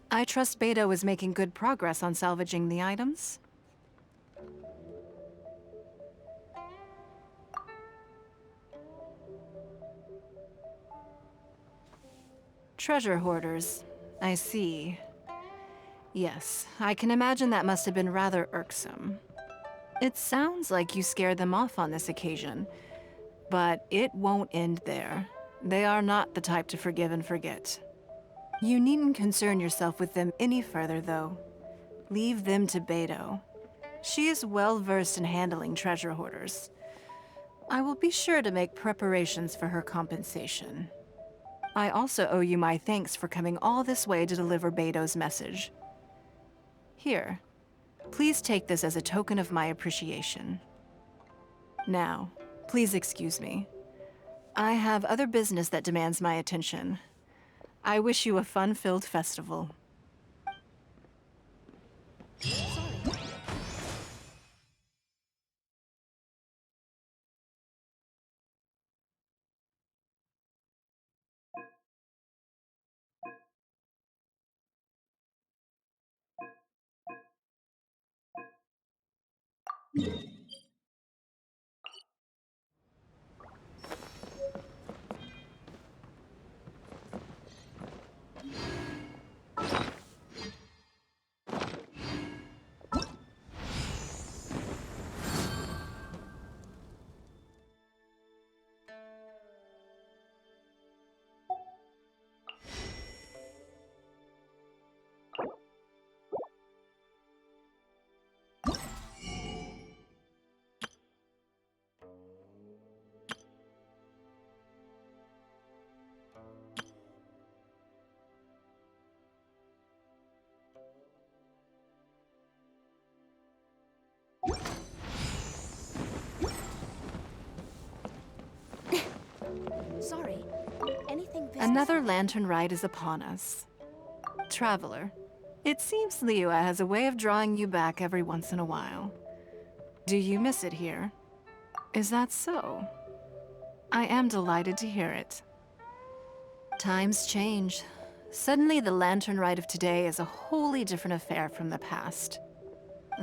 I trust Beto is making good progress on salvaging the items. Treasure hoarders. I see. Yes, I can imagine that must have been rather irksome. It sounds like you scared them off on this occasion, but it won't end there. They are not the type to forgive and forget. You needn't concern yourself with them any further, though. Leave them to Beto. She is well versed in handling treasure hoarders. I will be sure to make preparations for her compensation. I also owe you my thanks for coming all this way to deliver Beto's message. Here, please take this as a token of my appreciation. Now, please excuse me. I have other business that demands my attention. I wish you a fun-filled festival. Sorry. Anything business? Another lantern rite is upon us. Traveler, it seems Liyue has a way of drawing you back every once in a while. Do you miss it here? Is that so? I am delighted to hear it. Times change. Suddenly, the Lantern Rite of today is a wholly different affair from the past.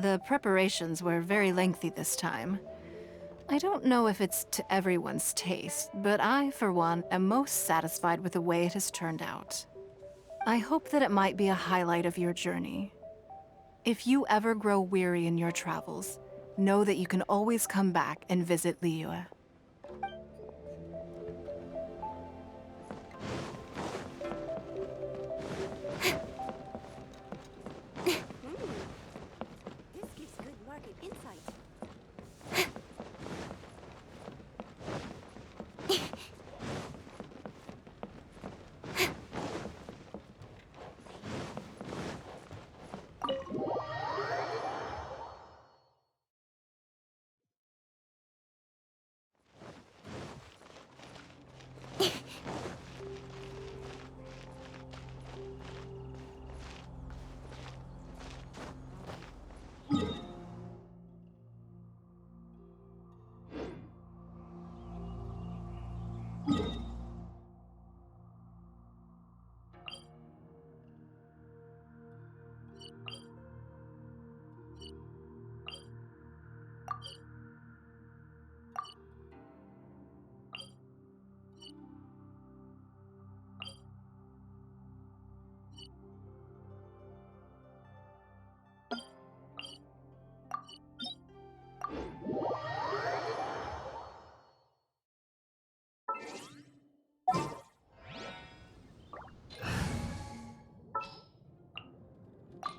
The preparations were very lengthy this time. I don't know if it's to everyone's taste, but I, for one, am most satisfied with the way it has turned out. I hope that it might be a highlight of your journey. If you ever grow weary in your travels, know that you can always come back and visit Liyue. This gives good market insight.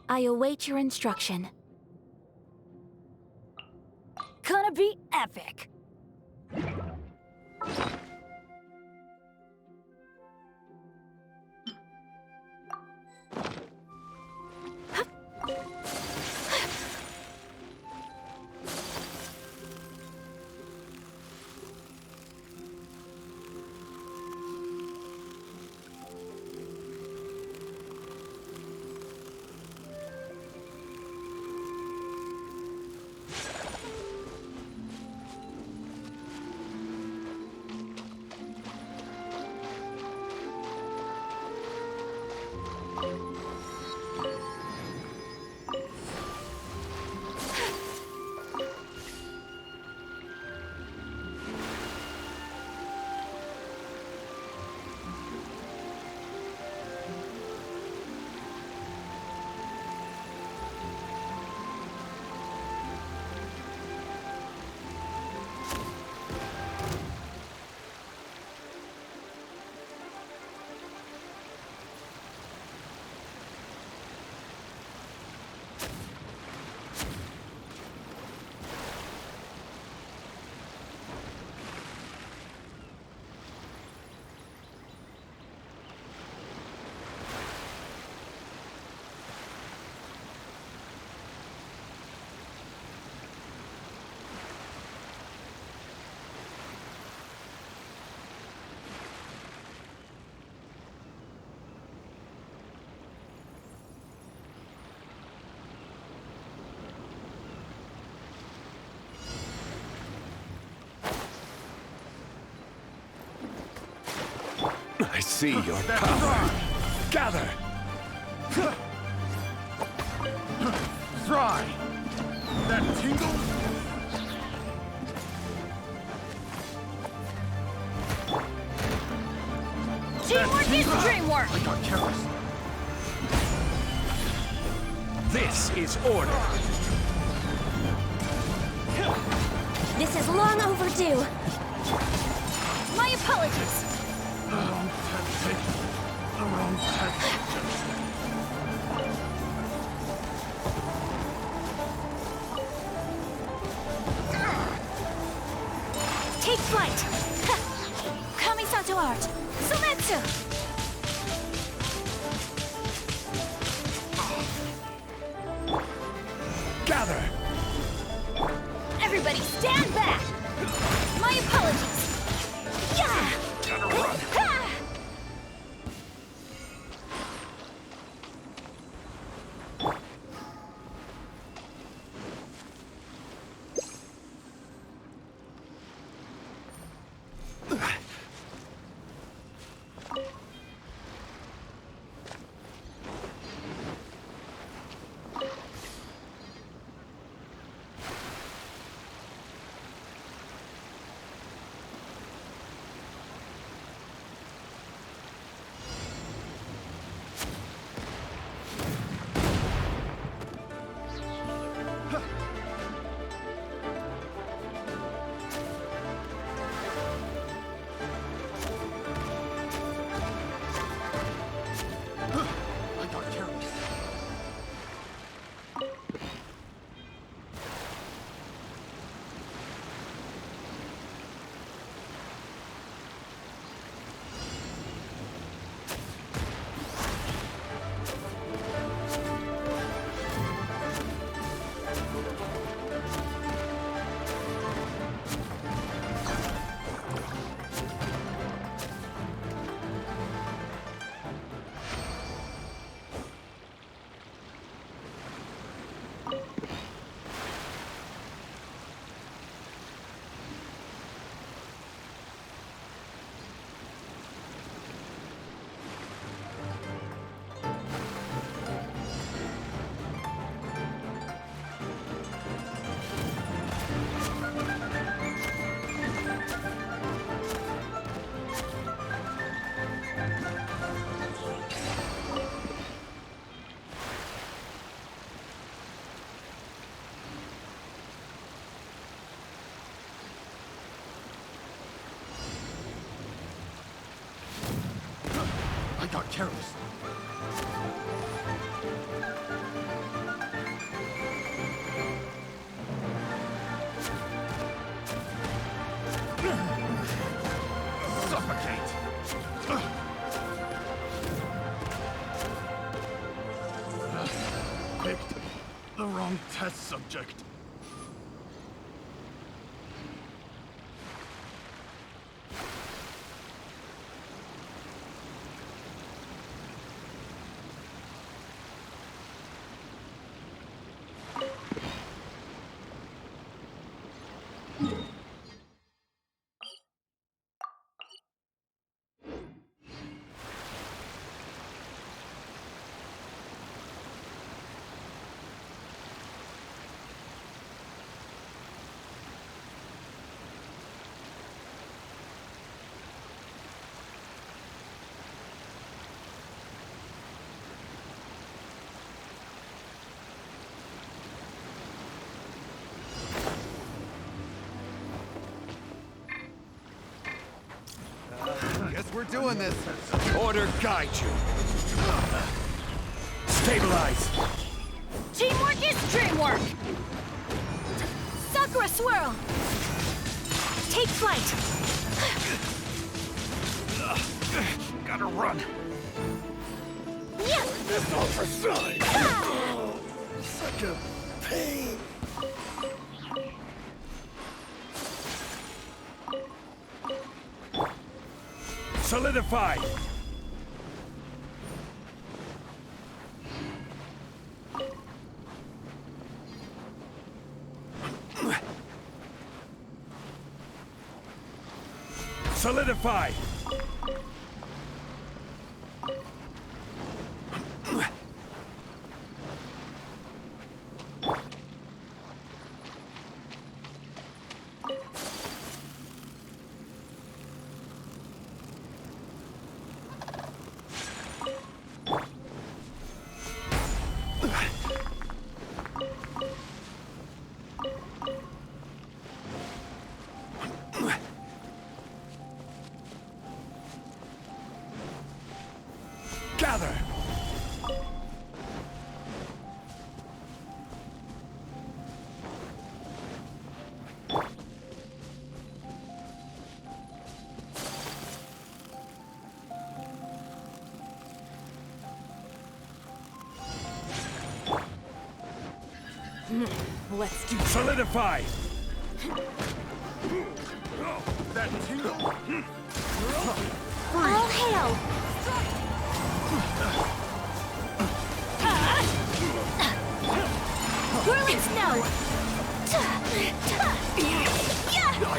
I await your instruction. Gonna be epic! I see your power. Gather! Try! That tingle? Teamwork is dreamwork! I got careless. This is order. This is long overdue. My apologies. The wrong tactic. The wrong tactic. Take flight! Kamisato art! Sumetsu! Gather! Everybody stand back! My apologies! Yeah! Gotta run. Ha! careless. Suffocate! Picked the wrong test subject. Guess we're doing this. Order guide you. Stabilize. Teamwork is dreamwork! Sakura swirl! Take flight! Gotta run. Yeah! This all for size. Oh, such a pain. Solidify. Solidify. Gather! Let's do Solidify! That tingle? all hail! Whirling snow! I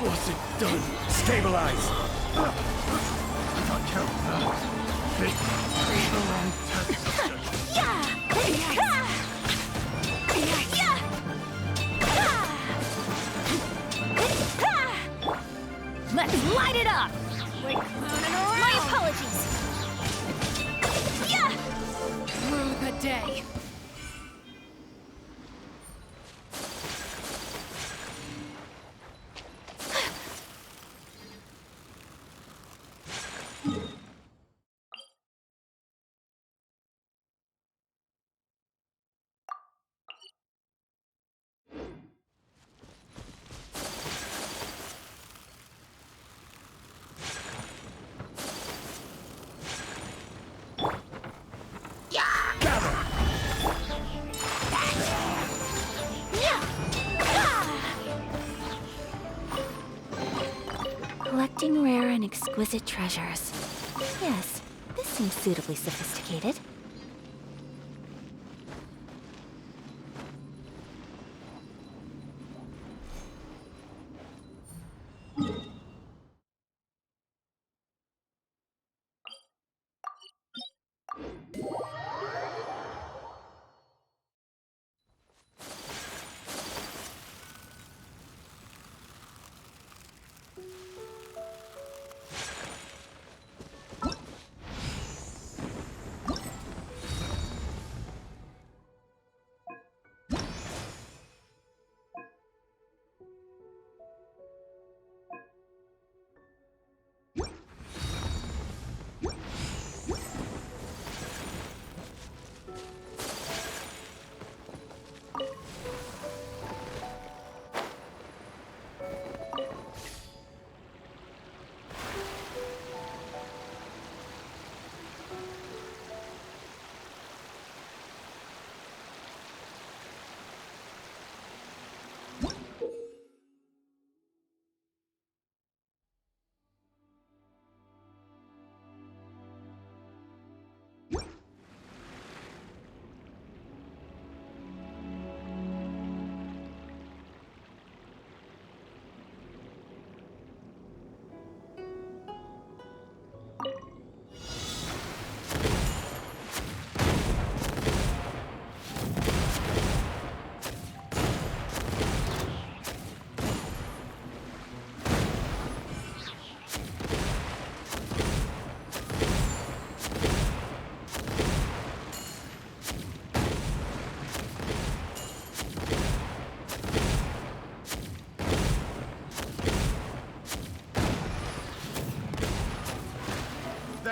wasn't done. Stabilize! I'm not careful. Pick the wrong test subject. Let's light it up! My apologies! Through the day. Collecting rare and exquisite treasures. Yes, this seems suitably sophisticated.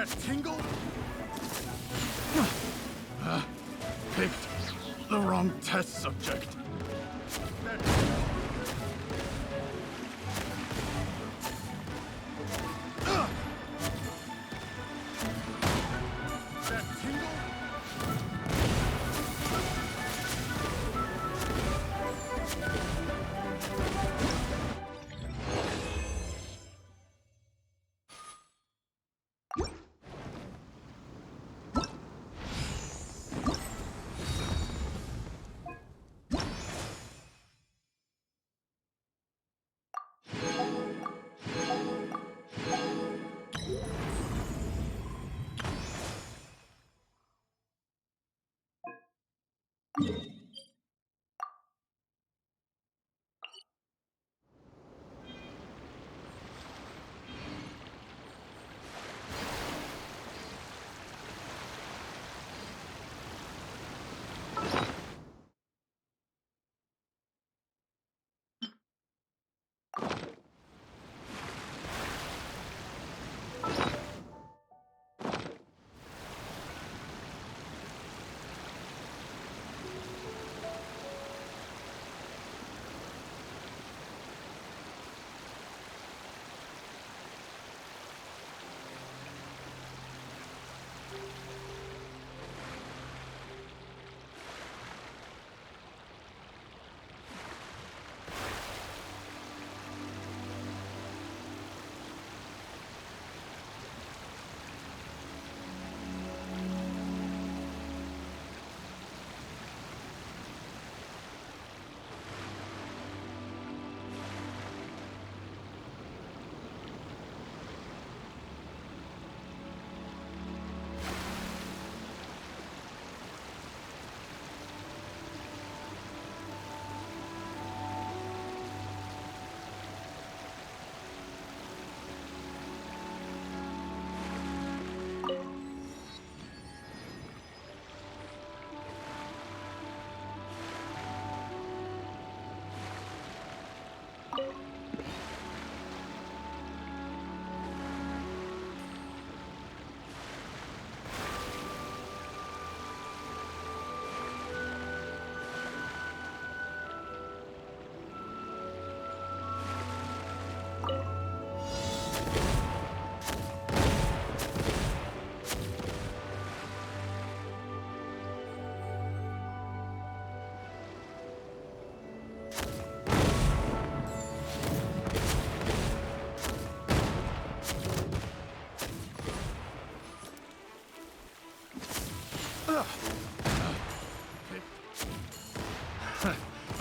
That tingle? Picked the wrong test subject. That tingle?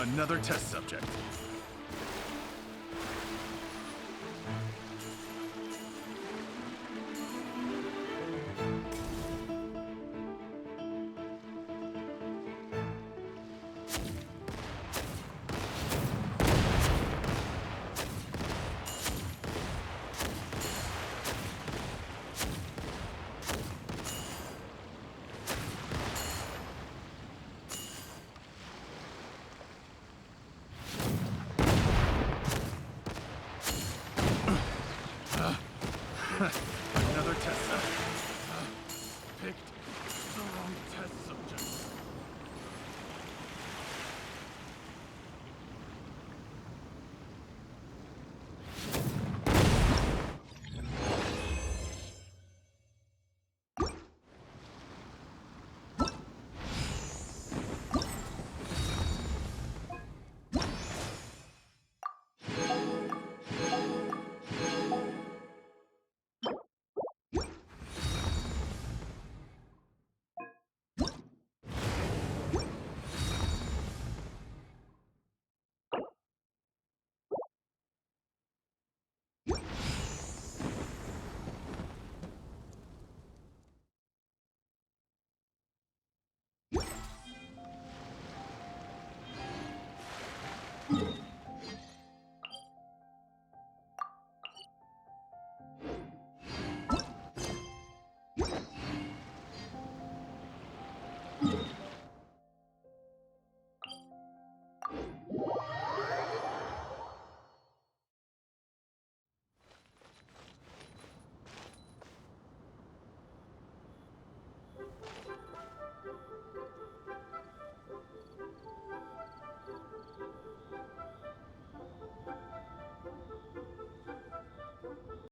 Another test subject. Another test subject. Picked the wrong test subject.